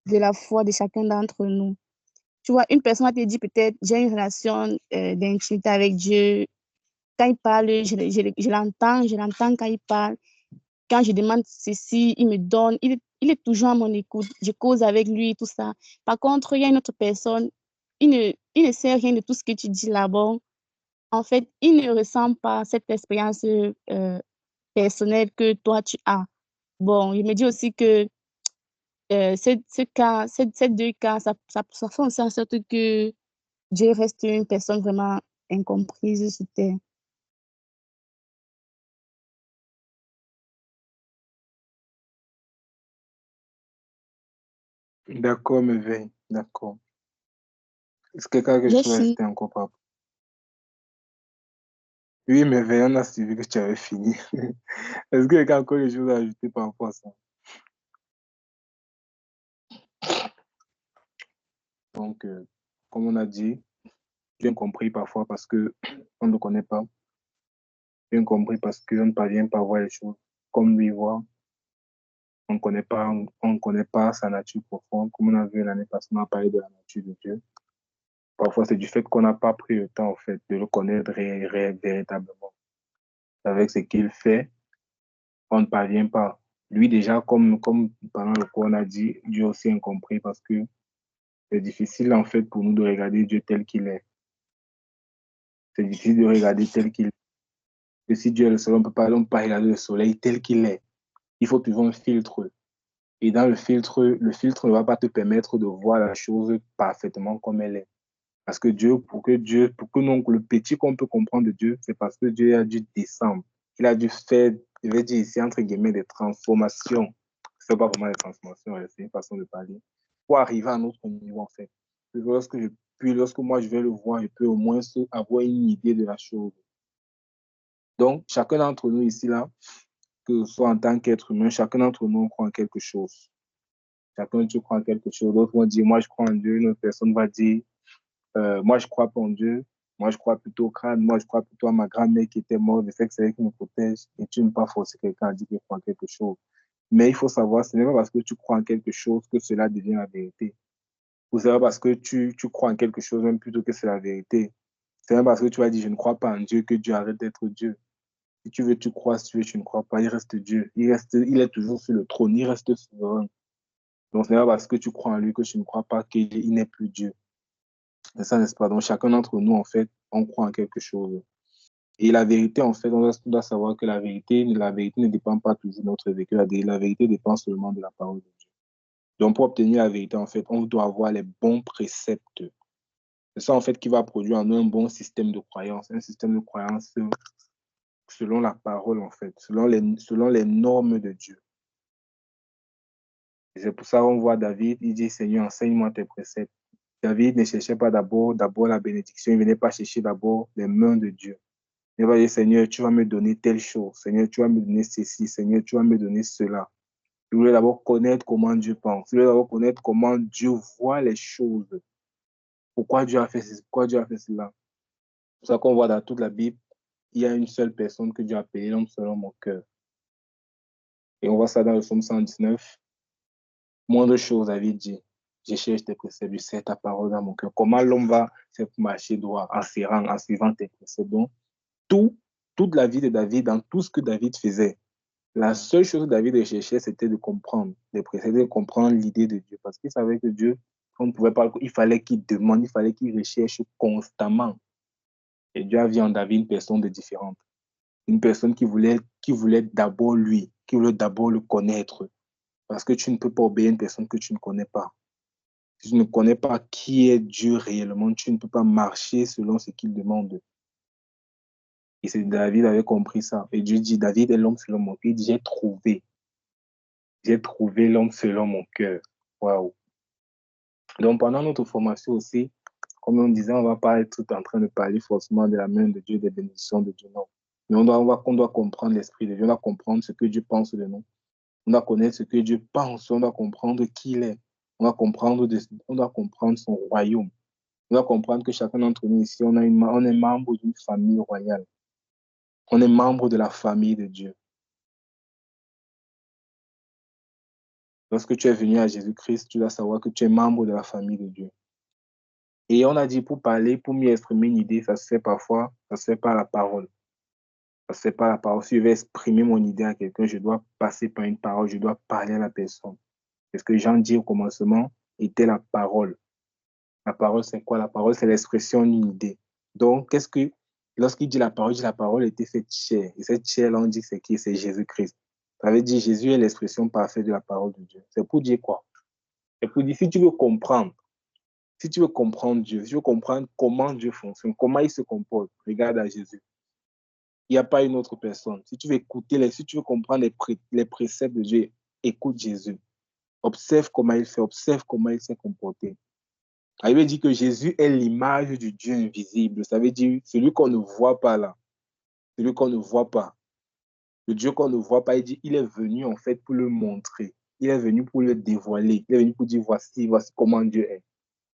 la foi de chacun d'entre nous. Tu vois, une personne te dit peut-être, j'ai une relation d'intimité avec Dieu. Quand il parle, je l'entends quand il parle. Quand je demande ceci, il me donne, il est toujours à mon écoute. Je cause avec lui, tout ça. Par contre, il y a une autre personne, il ne sait rien de tout ce que tu dis là-bas. En fait, il ne ressent pas cette expérience personnelle que toi, tu as. Bon, il me dit aussi que ces deux cas, ça fait aussi en sorte que Dieu reste une personne vraiment incomprise sur terre. D'accord, merveille. D'accord. Est-ce que quelqu'un a quelque J'ai chose à fini. ajouter encore, papa? Oui, merveille, on a suivi que tu avais fini. Est-ce que quelqu'un a encore quelque chose à ajouter par rapport à ça? Donc, comme on a dit, bien compris parfois parce que on ne le connaît pas. Bien compris parce qu'on ne parvient pas à voir les choses comme lui voit. On ne connaît pas sa nature profonde. Comme on a vu l'année passée, on a parlé de la nature de Dieu. Parfois, c'est du fait qu'on n'a pas pris le temps, en fait, de le connaître véritablement. Avec ce qu'il fait, on ne parvient pas. Lui, déjà, comme pendant le cours, on a dit, Dieu aussi incompris parce que c'est difficile, en fait, pour nous de regarder Dieu tel qu'il est. C'est difficile de regarder tel qu'il est. Et si Dieu est le soleil, on ne peut pas regarder le soleil tel qu'il est. Il faut toujours un filtre. Et dans le filtre ne va pas te permettre de voir la chose parfaitement comme elle est. Parce que pour que non, le petit qu'on peut comprendre de Dieu, c'est parce que Dieu a dû descendre. Il a dû faire, je vais dire ici, entre guillemets, des transformations. Ce n'est pas vraiment des transformations, c'est une façon de parler. Pour arriver à notre niveau, en fait. Lorsque moi je vais le voir, je peux au moins avoir une idée de la chose. Donc, chacun d'entre nous ici, là, que ce soit en tant qu'être humain, chacun d'entre nous, on croit en quelque chose. Chacun, tu crois en quelque chose. D'autres vont dire, moi, je crois en Dieu. Une autre personne va dire, moi, je crois pas en Dieu. Moi, je crois plutôt au crâne. Moi, je crois plutôt à ma grand-mère qui était morte. Je sais que c'est elle qui me protège. Et tu ne peux pas forcer quelqu'un à dire qu'il croit en quelque chose. Mais il faut savoir, ce n'est pas parce que tu crois en quelque chose que cela devient la vérité. Ou c'est pas parce que tu crois en quelque chose même plutôt que c'est la vérité. C'est même parce que tu vas dire, je ne crois pas en Dieu que Dieu arrête d'être Dieu. Si tu veux, tu crois. Si tu veux, tu ne crois pas. Il reste Dieu. Il est toujours sur le trône. Il reste souverain. Donc, ce n'est pas parce que tu crois en lui que tu ne crois pas qu'il n'est plus Dieu. C'est ça, n'est-ce pas? Donc, chacun d'entre nous, en fait, on croit en quelque chose. Et la vérité, en fait, on doit savoir que la vérité ne dépend pas toujours de notre vécu. La vérité dépend seulement de la parole de Dieu. Donc, pour obtenir la vérité, en fait, on doit avoir les bons préceptes. C'est ça, en fait, qui va produire en nous un bon système de croyance. Un système de croyance selon la parole, en fait, selon les normes de Dieu. Et c'est pour ça qu'on voit David, il dit, Seigneur, enseigne-moi tes préceptes. David ne cherchait pas d'abord la bénédiction, il ne venait pas chercher d'abord les mains de Dieu. Il va dire, Seigneur, tu vas me donner telle chose. Seigneur, tu vas me donner ceci. Seigneur, tu vas me donner cela. Il voulait d'abord connaître comment Dieu pense. Il voulait d'abord connaître comment Dieu voit les choses. Pourquoi Dieu a fait ceci, pourquoi Dieu a fait cela. C'est pour ça qu'on voit dans toute la Bible, il y a une seule personne que Dieu a appelée l'homme selon mon cœur. Et on voit ça dans le psaume 119. Moindre chose, David dit, je cherche tes préceptes, je sais ta parole dans mon cœur. Comment l'homme va marcher droit en suivant tes préceptes. Donc, toute la vie de David, dans tout ce que David faisait, la seule chose que David recherchait, c'était de comprendre les préceptes, de comprendre l'idée de Dieu. Parce qu'il savait que Dieu, on ne pouvait pas, il fallait qu'il demande, il fallait qu'il recherche constamment. Et Dieu a vu en David une personne de différente. Une personne qui voulait d'abord lui, qui voulait d'abord le connaître. Parce que tu ne peux pas obéir à une personne que tu ne connais pas. Si tu ne connais pas qui est Dieu réellement, tu ne peux pas marcher selon ce qu'il demande. Et c'est David avait compris ça. Et Dieu dit, David est l'homme selon mon cœur. Il dit, j'ai trouvé l'homme selon mon cœur. Waouh. Donc, pendant notre formation aussi, comme on disait, on ne va pas être tout en train de parler forcément de la main de Dieu, des bénédictions de Dieu, non. Mais on doit comprendre l'esprit de Dieu, on doit comprendre ce que Dieu pense de nous. On doit connaître ce que Dieu pense, on doit comprendre qui il est. On doit comprendre son royaume. On doit comprendre que chacun d'entre nous ici, on est membre d'une famille royale. On est membre de la famille de Dieu. Lorsque tu es venu à Jésus-Christ, tu dois savoir que tu es membre de la famille de Dieu. Et on a dit pour parler, pour mieux exprimer une idée, ça se fait parfois, ça se fait par la parole. Ça se fait par la parole. Si je vais exprimer mon idée à quelqu'un, je dois passer par une parole, je dois parler à la personne. Parce que Jean dit au commencement, était la parole. La parole, c'est quoi? La parole, c'est l'expression d'une idée. Donc, lorsqu'il dit la parole était faite chair. Et cette chair-là, on dit que c'est qui? C'est Jésus-Christ. Ça veut dire Jésus est l'expression parfaite de la parole de Dieu. C'est pour dire quoi? C'est pour dire, si tu veux comprendre Dieu, si tu veux comprendre comment Dieu fonctionne, comment il se comporte, regarde à Jésus. Il n'y a pas une autre personne. Si tu veux comprendre les préceptes de Dieu, écoute Jésus. Observe comment il fait, observe comment il s'est comporté. Il veut dire que Jésus est l'image du Dieu invisible. Ça veut dire celui qu'on ne voit pas là. Celui qu'on ne voit pas. Le Dieu qu'on ne voit pas, il dit, il est venu en fait pour le montrer. Il est venu pour le dévoiler. Il est venu pour dire, voici comment Dieu est.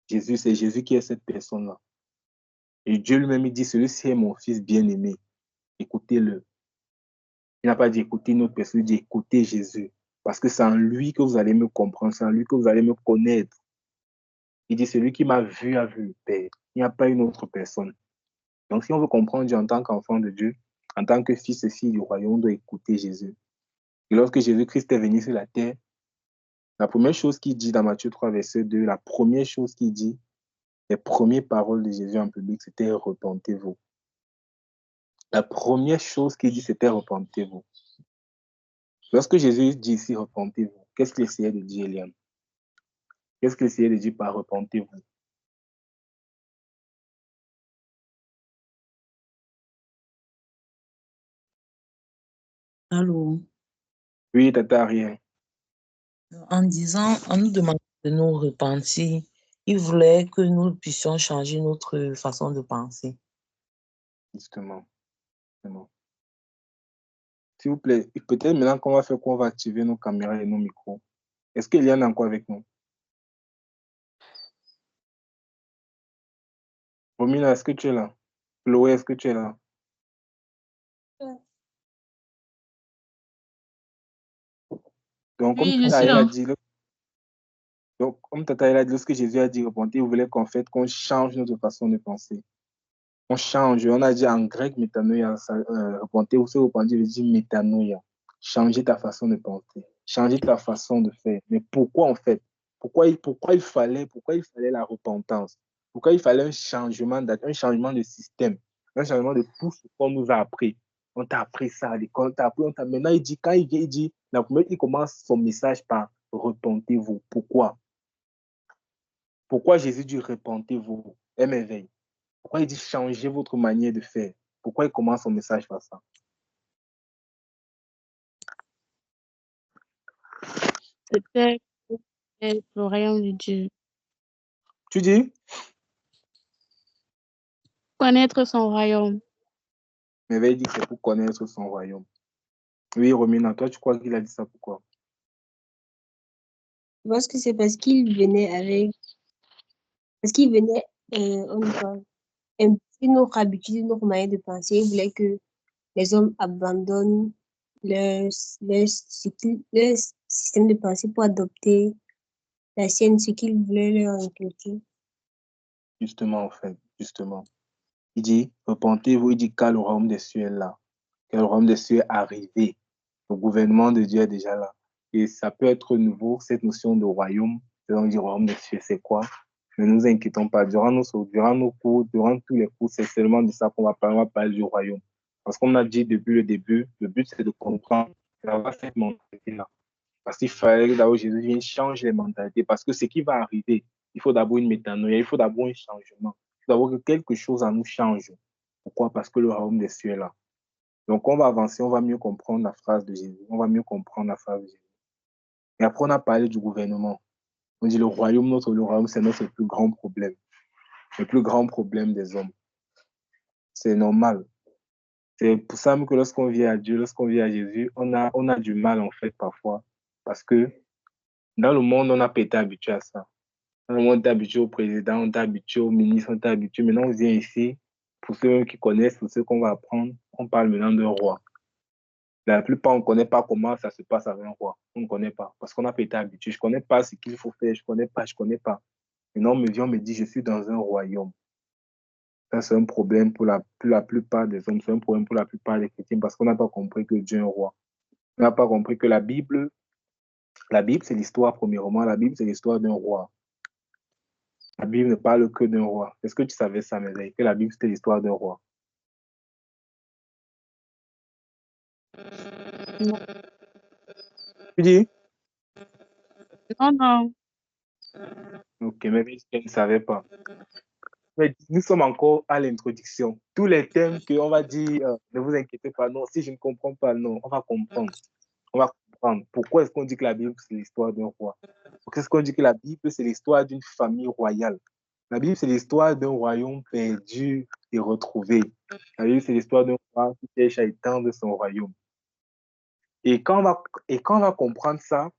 Jésus, c'est Jésus qui est cette personne-là. Et Dieu lui-même, il dit, celui-ci est mon fils bien-aimé. Écoutez-le. Il n'a pas dit écoutez une autre personne, il dit écoutez Jésus. Parce que c'est en lui que vous allez me comprendre, c'est en lui que vous allez me connaître. Il dit celui qui m'a vu a vu le Père. Il n'y a pas une autre personne. Donc si on veut comprendre Dieu en tant qu'enfant de Dieu, en tant que fils et fille du royaume, on doit écouter Jésus. Et lorsque Jésus-Christ est venu sur la terre, la première chose qu'il dit dans Matthieu 3, verset 2, la première chose qu'il dit, les premières paroles de Jésus en public, c'était repentez-vous. La première chose qu'il dit, c'était repentez-vous. Lorsque Jésus dit ici repentez-vous, qu'est-ce qu'il essayait de dire, Eliane? Qu'est-ce qu'il essayait de dire par repentez-vous? Allô? Oui, tata, rien. En nous demandant de nous repentir, il voulait que nous puissions changer notre façon de penser. Justement. S'il vous plaît, peut-être maintenant qu'on va faire quoi, on va activer nos caméras et nos micros. Est-ce qu'il y en a encore avec nous? Romina, est-ce que tu es là? Chloé, est-ce que tu es là? Donc, Oui, je suis là. comme Tata a dit, lorsque Jésus a dit repentez, il voulait qu'on change notre façon de penser. On change. On a dit en grec, métanoïa, repentez, vous savez, repentez, veut dire métanoïa. Changer ta façon de penser, changer ta façon de faire. Mais pourquoi en fait? Pourquoi il fallait la repentance? Pourquoi il fallait un changement de système, un changement de tout ce qu'on nous a appris? On t'a appris ça à l'école, maintenant il dit, il commence son message par repentez-vous. Pourquoi? Pourquoi Jésus dit repentez-vous? Émerveille. Pourquoi il dit changez votre manière de faire? Pourquoi il commence son message par ça? C'était le royaume de Dieu. Tu dis? Connaître son royaume. Mais il dit que c'est pour connaître son royaume. Oui, Romina, toi, tu crois qu'il a dit ça pourquoi? Je pense que c'est parce qu'il venait imposer notre habitude, notre manière de penser. Il voulait que les hommes abandonnent leur système de pensée pour adopter la sienne, ce qu'il voulait leur inculquer. Justement, en fait, justement. Il dit, repentez-vous, il dit quand le royaume des cieux est là, quand le royaume des cieux est arrivé, le gouvernement de Dieu est déjà là. Et ça peut être nouveau, cette notion de royaume, on dit royaume des cieux, c'est quoi? Ne nous inquiétons pas, durant nos cours, durant tous les cours, c'est seulement de ça qu'on va parler du royaume. Parce qu'on a dit depuis le début, le but c'est de comprendre, c'est d'avoir cette mentalité-là. Parce qu'il fallait que d'abord Jésus vienne changer les mentalités. Parce que ce qui va arriver, il faut d'abord une métanoïa, il faut d'abord un changement. Il faut d'abord que quelque chose en nous change. Pourquoi? Parce que le royaume des cieux est là. Donc on va avancer, on va mieux comprendre la phrase de Jésus. On va mieux comprendre la phrase de Jésus. Et après, on a parlé du gouvernement. On dit le royaume, c'est notre plus grand problème. Le plus grand problème des hommes. C'est normal. C'est pour ça que lorsqu'on vient à Dieu, lorsqu'on vient à Jésus, on a du mal en fait parfois. Parce que dans le monde, on n'a pas été habitué à ça. Dans le monde, on est habitué au président, on est habitué au ministre, on est habitué. Maintenant, on vient ici, pour ceux qui connaissent, pour ceux qu'on va apprendre, on parle maintenant d'un roi. La plupart, on ne connaît pas comment ça se passe avec un roi. On ne connaît pas, parce qu'on n'a pas été habitué. Je ne connais pas ce qu'il faut faire, je ne connais pas. Maintenant, on me dit, je suis dans un royaume. Ça, c'est un problème pour la plupart des hommes, c'est un problème pour la plupart des chrétiens, parce qu'on n'a pas compris que Dieu est un roi. On n'a pas compris que la Bible, c'est l'histoire, premièrement, la Bible, c'est l'histoire d'un roi. La Bible ne parle que d'un roi. Est-ce que tu savais ça, Mézé, que la Bible, c'était l'histoire d'un roi? Non, Tu dis? non, non. Ok, mais je ne savais pas. Mais nous sommes encore à l'introduction. Tous les thèmes qu'on va dire, ne vous inquiétez pas, non, si je ne comprends pas, non, on va comprendre. On va comprendre. Pourquoi est-ce qu'on dit que la Bible, c'est l'histoire d'un roi? Pourquoi est-ce qu'on dit que la Bible, c'est l'histoire d'une famille royale? La Bible, c'est l'histoire d'un royaume perdu et retrouvé. La Bible, c'est l'histoire d'un roi qui cherche à étendre son royaume. Et quand on va comprendre ça,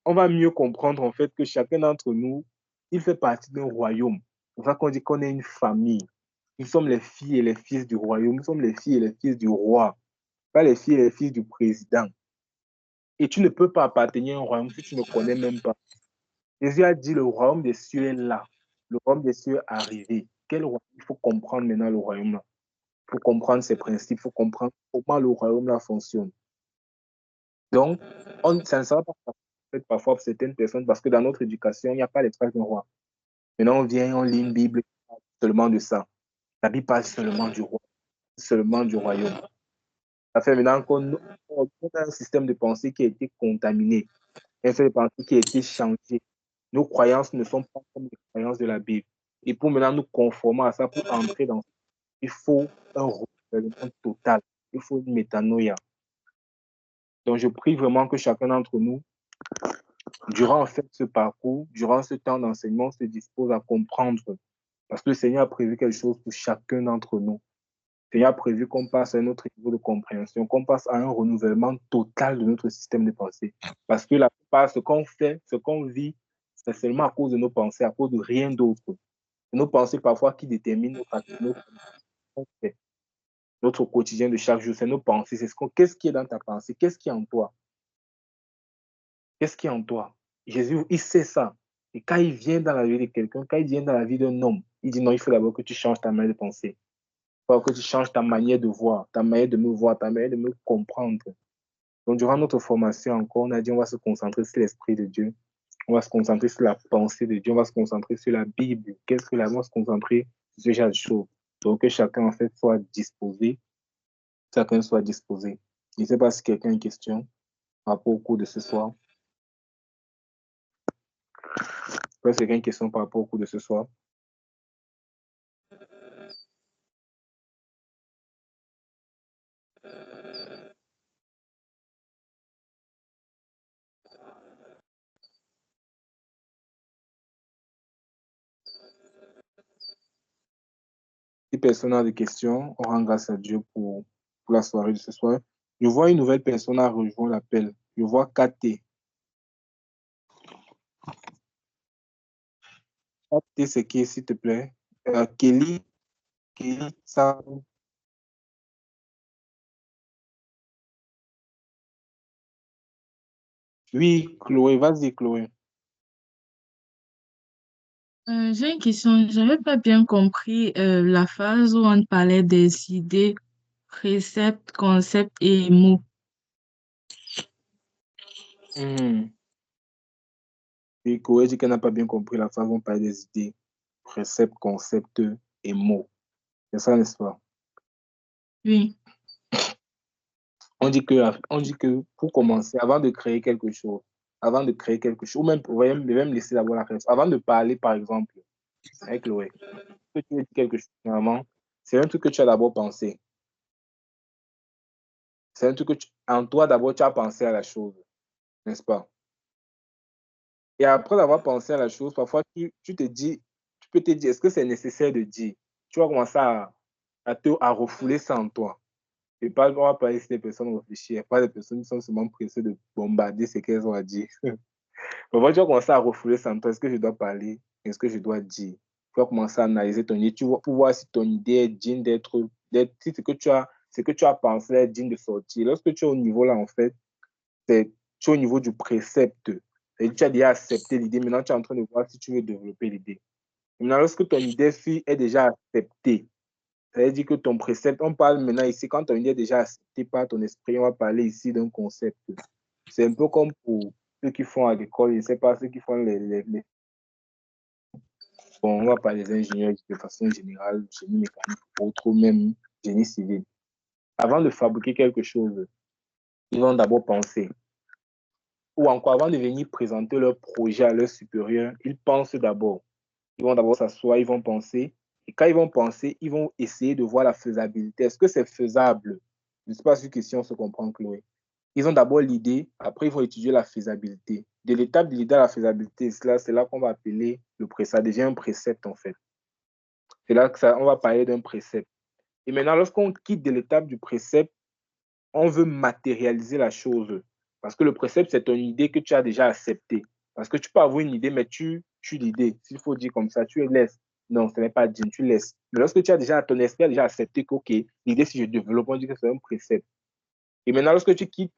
on va mieux comprendre en fait que chacun d'entre nous, il fait partie d'un royaume. C'est pour ça qu'on dit qu'on est une famille. Nous sommes les filles et les fils du royaume. Nous sommes les filles et les fils du roi, pas les filles et les fils du président. Et tu ne peux pas appartenir à un royaume si tu ne connais même pas. Jésus a dit, le royaume des cieux est là. Le royaume des cieux est arrivé. Quel royaume? Il faut comprendre maintenant le royaume là. Il faut comprendre ses principes, il faut comprendre comment le royaume là fonctionne. Donc, ça ne sera pas fait parfois pour certaines personnes parce que dans notre éducation, il n'y a pas l'espace d'un roi. Maintenant, on vient, on lit une Bible seulement de ça. La Bible parle seulement du roi, seulement du royaume. Ça fait maintenant qu'on a un système de pensée qui a été contaminé, un système de pensée qui a été changé. Nos croyances ne sont pas comme les croyances de la Bible. Et pour maintenant nous conformer à ça, pour entrer dans ça, il faut un renouvellement total. Il faut une métanoïa. Donc, je prie vraiment que chacun d'entre nous, durant en fait ce parcours, durant ce temps d'enseignement, se dispose à comprendre. Parce que le Seigneur a prévu quelque chose pour chacun d'entre nous. Le Seigneur a prévu qu'on passe à un autre niveau de compréhension, qu'on passe à un renouvellement total de notre système de pensée. Parce que la plupart, ce qu'on fait, ce qu'on vit, c'est seulement à cause de nos pensées, à cause de rien d'autre. Nos pensées parfois qui déterminent notre quotidien de chaque jour. C'est nos pensées. Qu'est-ce qui est dans ta pensée? Qu'est-ce qui est en toi? Qu'est-ce qui est en toi? Jésus, il sait ça. Et quand il vient dans la vie de quelqu'un, quand il vient dans la vie d'un homme, il dit non, il faut d'abord que tu changes ta manière de penser. Il faut que tu changes ta manière de voir, ta manière de me voir, ta manière de me comprendre. Donc, durant notre formation encore, on a dit on va se concentrer sur l'Esprit de Dieu. On va se concentrer sur la pensée de Dieu. On va se concentrer sur la Bible. Qu'est-ce que la on va se concentrer sur ce genre de choses. Donc, que chacun, en fait, soit disposé. Chacun soit disposé. Je ne sais pas si quelqu'un a une question par rapport au cours de ce soir. Est-ce qu'il y a une question par rapport au cours de ce soir? Si personne n'a de questions, on rend grâce à Dieu pour la soirée de ce soir. Je vois une nouvelle personne a rejoint l'appel. Je vois KT. KT, c'est qui, s'il te plaît? Kelly, ça. Oui, Chloé, vas-y, Chloé. J'ai une question. Je n'avais pas bien compris la phase où on parlait des idées, préceptes, concepts et mots. Oui, Chloé dit qu'elle n'a pas bien compris la phase où on parle des idées, préceptes, concepts et mots. C'est ça, n'est-ce pas? Oui. On dit que pour commencer, avant de créer quelque chose, ou même, vous voyez, même laisser d'abord la réflexion, avant de parler, par exemple, avec Chloé, que tu veux dire quelque chose, finalement, c'est un truc que tu as d'abord pensé. C'est un truc que en toi, d'abord, tu as pensé à la chose, n'est-ce pas? Et après avoir pensé à la chose, parfois, tu peux te dire, est-ce que c'est nécessaire de dire? Tu vas commencer à refouler ça en toi. Et pas, on va pas laisser les personnes réfléchir, pas les personnes qui sont seulement pressées de bombarder ce qu'elles ont à dire. Parfois, tu vas commencer à refouler ça en toi. Est-ce que je dois parler? Est-ce que je dois dire? Tu vas commencer à analyser ton idée pour voir si ton idée est digne si ce que tu as pensé est digne de sortir. Lorsque tu es au niveau là, en fait, tu es au niveau du précepte. Et tu as déjà accepté l'idée. Maintenant, tu es en train de voir si tu veux développer l'idée. Maintenant, lorsque ton idée est déjà acceptée, ça veut dire que ton précepte, on parle maintenant ici, quand ton idée est déjà acceptée par ton esprit, on va parler ici d'un concept. C'est un peu comme pour ceux qui font à l'école, je ne sais pas, ceux qui font Bon, on va parler des ingénieurs de façon générale, génie mécanique, autre même génie civil. Avant de fabriquer quelque chose, ils vont d'abord penser. Ou encore, avant de venir présenter leur projet à leur supérieur, ils pensent d'abord. Ils vont d'abord s'asseoir, ils vont penser. Et quand ils vont penser, ils vont essayer de voir la faisabilité. Est-ce que c'est faisable? Je ne sais pas si on se comprend, Chloé. Ils ont d'abord l'idée, après ils vont étudier la faisabilité. De l'étape de l'idée à la faisabilité, c'est là qu'on va appeler ça devient un précepte en fait. C'est là on va parler d'un précepte. Et maintenant, lorsqu'on quitte de l'étape du précepte, on veut matérialiser la chose. Parce que le précepte, c'est une idée que tu as déjà acceptée. Parce que tu peux avoir une idée, mais tu l'idée. S'il faut dire comme ça, tu laisses. Non, ce n'est pas digne, tu laisses. Mais lorsque tu as déjà, ton esprit a déjà accepté que, OK, l'idée, si je développe, on dit que c'est un précepte. Et maintenant, lorsque tu quittes,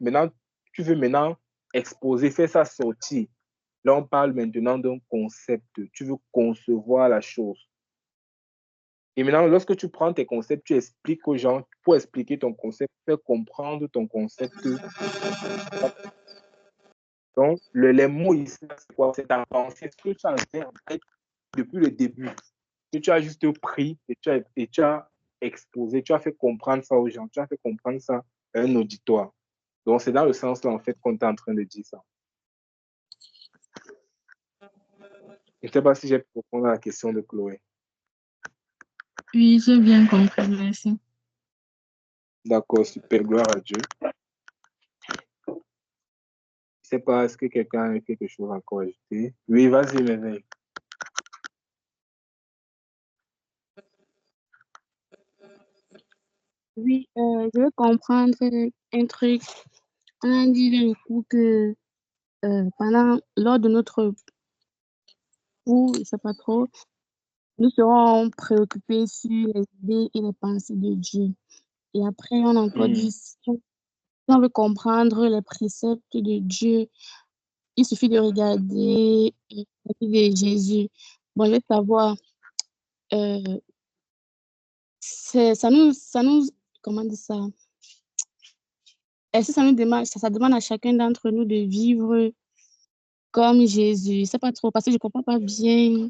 tu veux exposer, faire ça sortir. Là, on parle maintenant d'un concept. Tu veux concevoir la chose. Et maintenant, lorsque tu prends tes concepts, tu expliques aux gens, pour expliquer ton concept, faire comprendre ton concept. Donc, les mots ici, c'est quoi? C'est ta pensée, ce que tu as fait en fait depuis le début, que tu as juste pris et tu as exposé, tu as fait comprendre ça aux gens, tu as fait comprendre ça à un auditoire. Donc, c'est dans le sens là, en fait, qu'on est en train de dire ça. Je ne sais pas si j'ai pu répondre à la question de Chloé. Oui, j'ai bien compris, merci. D'accord, super, gloire à Dieu. Je ne sais pas, est-ce que quelqu'un a quelque chose encore à ajouter? Oui, vas-y, Merveille. Oui, je veux comprendre un truc. On a dit d'un coup que lors de notre cours, je ne sais pas trop, nous serons préoccupés sur les idées et les pensées de Dieu. Et après, on a encore dit, si on veut comprendre les préceptes de Dieu, il suffit de regarder la vie de Jésus. Bon, je veux savoir, euh, ça nous, comment dire ça? Est-ce que ça demande à chacun d'entre nous de vivre comme Jésus? Je ne sais pas trop, parce que je ne comprends pas bien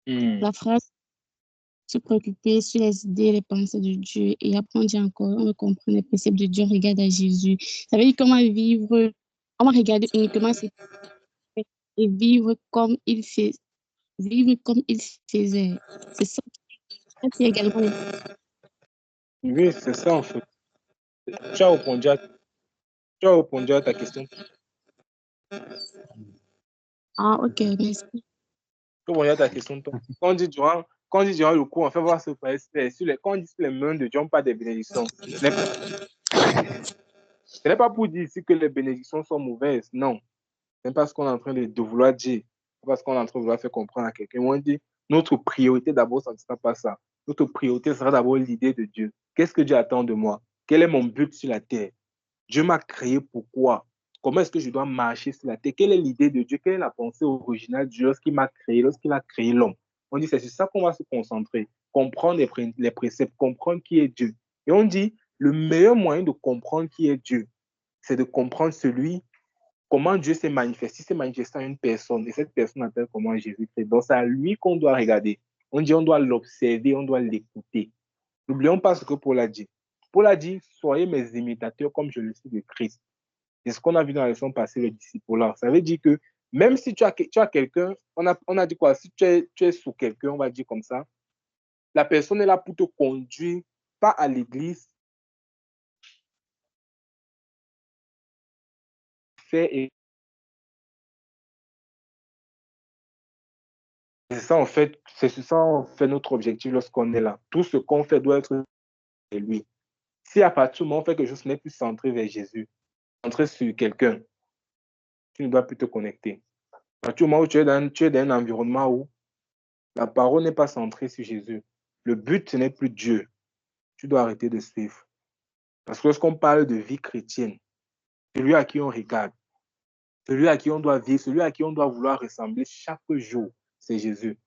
la phrase, se préoccuper sur les idées et les pensées de Dieu. Et après, on dit encore, on veut comprendre les préceptes de Dieu, on regarde à Jésus. Ça veut dire qu'on va vivre, on va regarder uniquement ce et vivre comme il fait, vivre comme il faisait. C'est ça qui est également. Oui, c'est ça en fait. Tu as répondu à ta question. Ah, ok, merci. Tu as répondu à ta question. Quand on dit durant le cours, on fait voir ce quand on dit sur les mains de Dieu, on parle des bénédictions. Ce n'est pas pour dire ici que les bénédictions sont mauvaises. Non. Ce n'est pas ce qu'on est en train de vouloir dire. C'est pas ce qu'on est en train de vouloir faire comprendre à quelqu'un. On dit notre priorité d'abord, ça ne sera pas ça. Notre priorité sera d'abord l'idée de Dieu. Qu'est-ce que Dieu attend de moi? Quel est mon but sur la terre? Dieu m'a créé pourquoi? Comment est-ce que je dois marcher sur la terre? Quelle est l'idée de Dieu? Quelle est la pensée originale de Dieu lorsqu'il m'a créé, lorsqu'il a créé l'homme? On dit c'est sur ça qu'on va se concentrer. Comprendre les préceptes, comprendre qui est Dieu. Et on dit le meilleur moyen de comprendre qui est Dieu, c'est de comprendre comment Dieu s'est manifesté. Il s'est manifesté à une personne. Et cette personne appelle comment Jésus-Christ. Donc c'est à lui qu'on doit regarder. On dit on doit l'observer, on doit l'écouter. N'oublions pas ce que Paul a dit. Paul a dit, soyez mes imitateurs comme je le suis de Christ. C'est ce qu'on a vu dans la leçon passée, le discipulat. Ça veut dire que même si tu as quelqu'un, on a dit quoi, si tu es sous quelqu'un, on va dire comme ça, la personne est là pour te conduire, pas à l'église, c'est ça en fait, c'est ça en fait notre objectif lorsqu'on est là. Tout ce qu'on fait doit être de lui. Si à partir du moment où on fait quelque chose, ce n'est plus centré vers Jésus, centré sur quelqu'un, tu ne dois plus te connecter. À partir du moment où tu es dans un environnement où la parole n'est pas centrée sur Jésus, le but, ce n'est plus Dieu. Tu dois arrêter de suivre. Parce que lorsqu'on parle de vie chrétienne, celui à qui on regarde, celui à qui on doit vivre, celui à qui on doit vouloir ressembler chaque jour, c'est Jésus.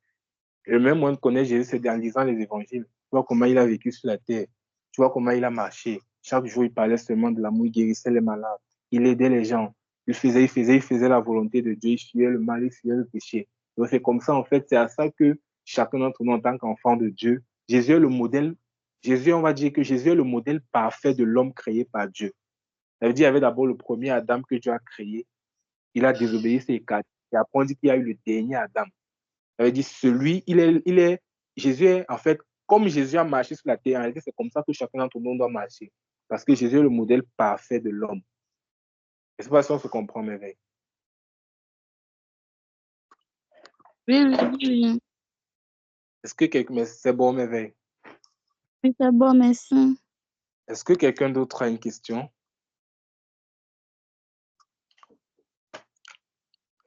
Et le même moyen de connaître Jésus, c'est en lisant les évangiles. Tu vois comment il a vécu sur la terre. Tu vois comment il a marché. Chaque jour, il parlait seulement de l'amour, il guérissait les malades. Il aidait les gens. Il faisait la volonté de Dieu. Il fuyait le mal, il fuyait le péché. Donc, c'est comme ça, en fait, c'est à ça que chacun d'entre nous, en tant qu'enfant de Dieu, Jésus est le modèle. Jésus, on va dire que Jésus est le modèle parfait de l'homme créé par Dieu. Ça veut dire qu'il y avait d'abord le premier Adam que Dieu a créé. Il a désobéi ses quatre. Et après, on dit qu'il y a eu le dernier Adam. Ça veut dire celui, Jésus est, en fait, comme Jésus a marché sur la terre, en réalité, c'est comme ça que chacun d'entre nous doit marcher. Parce que Jésus est le modèle parfait de l'homme. Je ne sais pas si on se comprend, merveille. Oui, oui. Est-ce que quelqu'un, c'est bon, merveille? Oui, c'est bon, merci. Est-ce que quelqu'un d'autre a une question?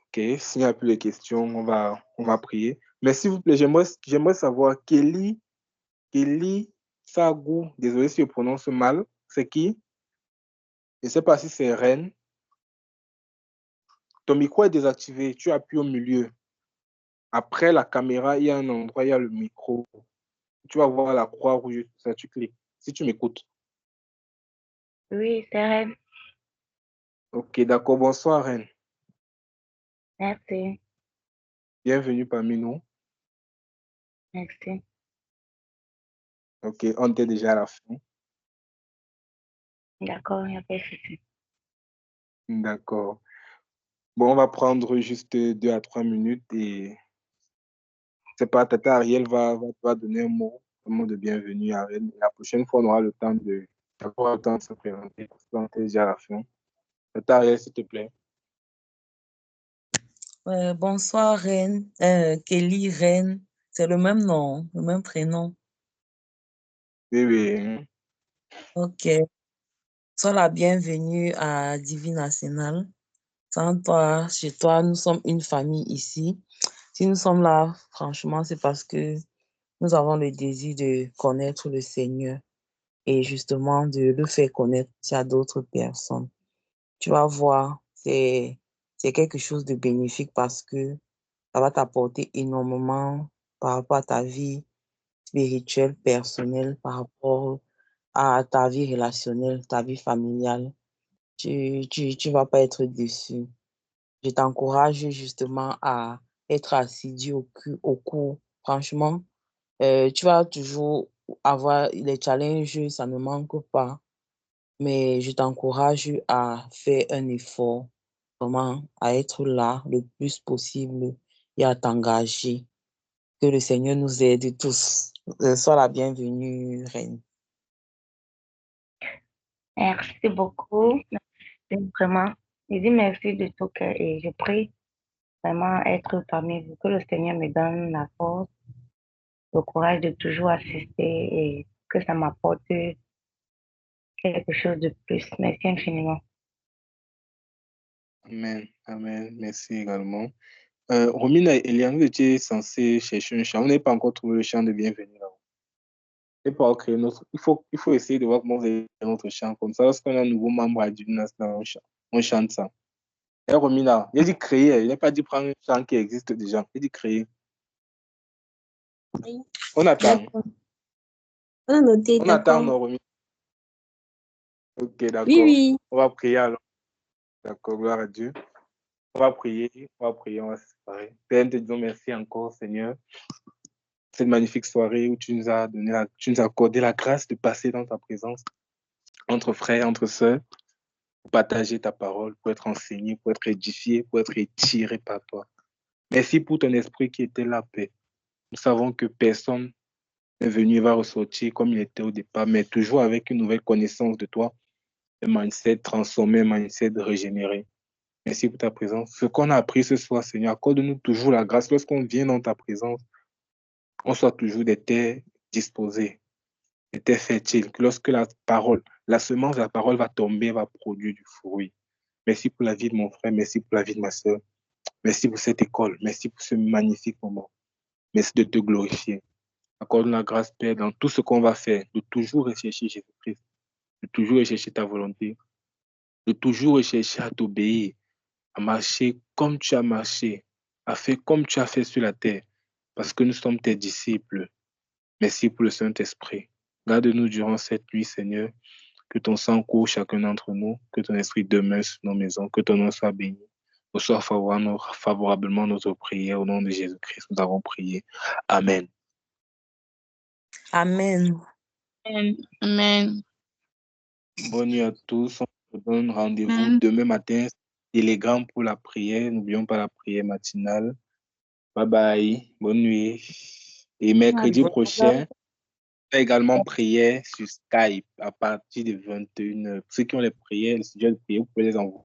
Ok, s'il n'y a plus de questions, on va prier. Mais s'il vous plaît, j'aimerais savoir, Kelly Sagou, désolé si je prononce mal, c'est qui? Je ne sais pas si c'est Reine. Ton micro est désactivé, tu appuies au milieu. Après la caméra, il y a un endroit, il y a le micro. Tu vas voir la croix rouge, ça, tu cliques. Si tu m'écoutes. Oui, c'est Reine. Ok, d'accord. Bonsoir, Reine. Merci. Bienvenue parmi nous. Merci. Ok, on était déjà à la fin. D'accord, il n'y a pas de souci. D'accord. Bon, on va prendre juste 2 à 3 minutes et c'est pas, Tata Ariel va donner un mot de bienvenue à Reine. La prochaine fois, on aura le temps d'avoir le temps de se présenter parce qu'on était déjà à la fin. Tata Ariel, s'il te plaît. Bonsoir, Reine. Kelly, Reine. C'est le même nom, le même prénom. Oui, oui. Ok. Sois la bienvenue à Divine National. Sans toi, chez toi, nous sommes une famille ici. Si nous sommes là, franchement, c'est parce que nous avons le désir de connaître le Seigneur et justement de le faire connaître à d'autres personnes. Tu vas voir, c'est quelque chose de bénéfique parce que ça va t'apporter énormément par rapport à ta vie spirituelle, personnelle, par rapport à ta vie relationnelle, ta vie familiale. Tu vas pas être déçu. Je t'encourage justement à être assidu au cours. Franchement, tu vas toujours avoir les challenges, ça ne manque pas. Mais je t'encourage à faire un effort, vraiment, à être là le plus possible et à t'engager. Que le Seigneur nous aide tous. Sois la bienvenue, Reine. Merci beaucoup. Merci vraiment. Je dis merci de tout cœur et je prie vraiment être parmi vous. Que le Seigneur me donne la force, le courage de toujours assister et que ça m'apporte quelque chose de plus. Merci infiniment. Amen. Amen. Merci également. Romina et Eliane, vous étiez censés chercher un chant. On n'est pas encore trouvé le chant de bienvenue là. Et pour créer notre, il faut essayer de voir comment vous allez créer notre chant. Comme ça, lorsqu'on a un nouveau membre à Divine National, on chante ça. Et Romina, il a dit créer, il n'a pas dit prendre un chant qui existe déjà. Il dit créer. Oui. On attend. D'accord. On a noté, On attend, d'accord. non, Romina. Ok, d'accord. Oui, oui. On va prier alors. D'accord, gloire à Dieu. On va prier, on va se séparer. Père, nous te disons merci encore, Seigneur. Cette magnifique soirée où tu nous as accordé la grâce de passer dans ta présence. entre frères, entre sœurs, pour partager ta parole, pour être enseigné, pour être édifié, pour être étiré par toi. Merci pour ton esprit qui était là, Père. Nous savons que personne n'est venu et va ressortir comme il était au départ, mais toujours avec une nouvelle connaissance de toi, un mindset transformé, un mindset régénéré. Merci pour ta présence. Ce qu'on a appris ce soir, Seigneur, accorde-nous toujours la grâce lorsqu'on vient dans ta présence, on soit toujours des terres disposées, des terres fertiles, que lorsque la parole, la semence de la parole va tomber, va produire du fruit. Merci pour la vie de mon frère, merci pour la vie de ma soeur, merci pour cette école, merci pour ce magnifique moment. Merci de te glorifier. Accorde-nous la grâce, Père, dans tout ce qu'on va faire, de toujours rechercher Jésus-Christ, de toujours rechercher ta volonté, de toujours rechercher à t'obéir, à marcher comme tu as marché, à faire comme tu as fait sur la terre, parce que nous sommes tes disciples. Merci pour le Saint-Esprit. Garde-nous durant cette nuit, Seigneur, que ton sang court chacun d'entre nous, que ton esprit demeure sur nos maisons, que ton nom soit béni. Reçois favorablement notre prière. Au nom de Jésus-Christ, nous avons prié. Amen. Amen. Amen. Bonne nuit à tous. On se donne rendez-vous demain matin. Telegram pour la prière. N'oublions pas la prière matinale. Bye bye. Bonne nuit. Et mercredi prochain, également prière sur Skype à partir de 21h. Ceux qui ont les prières, les sujets de prière, vous pouvez les envoyer.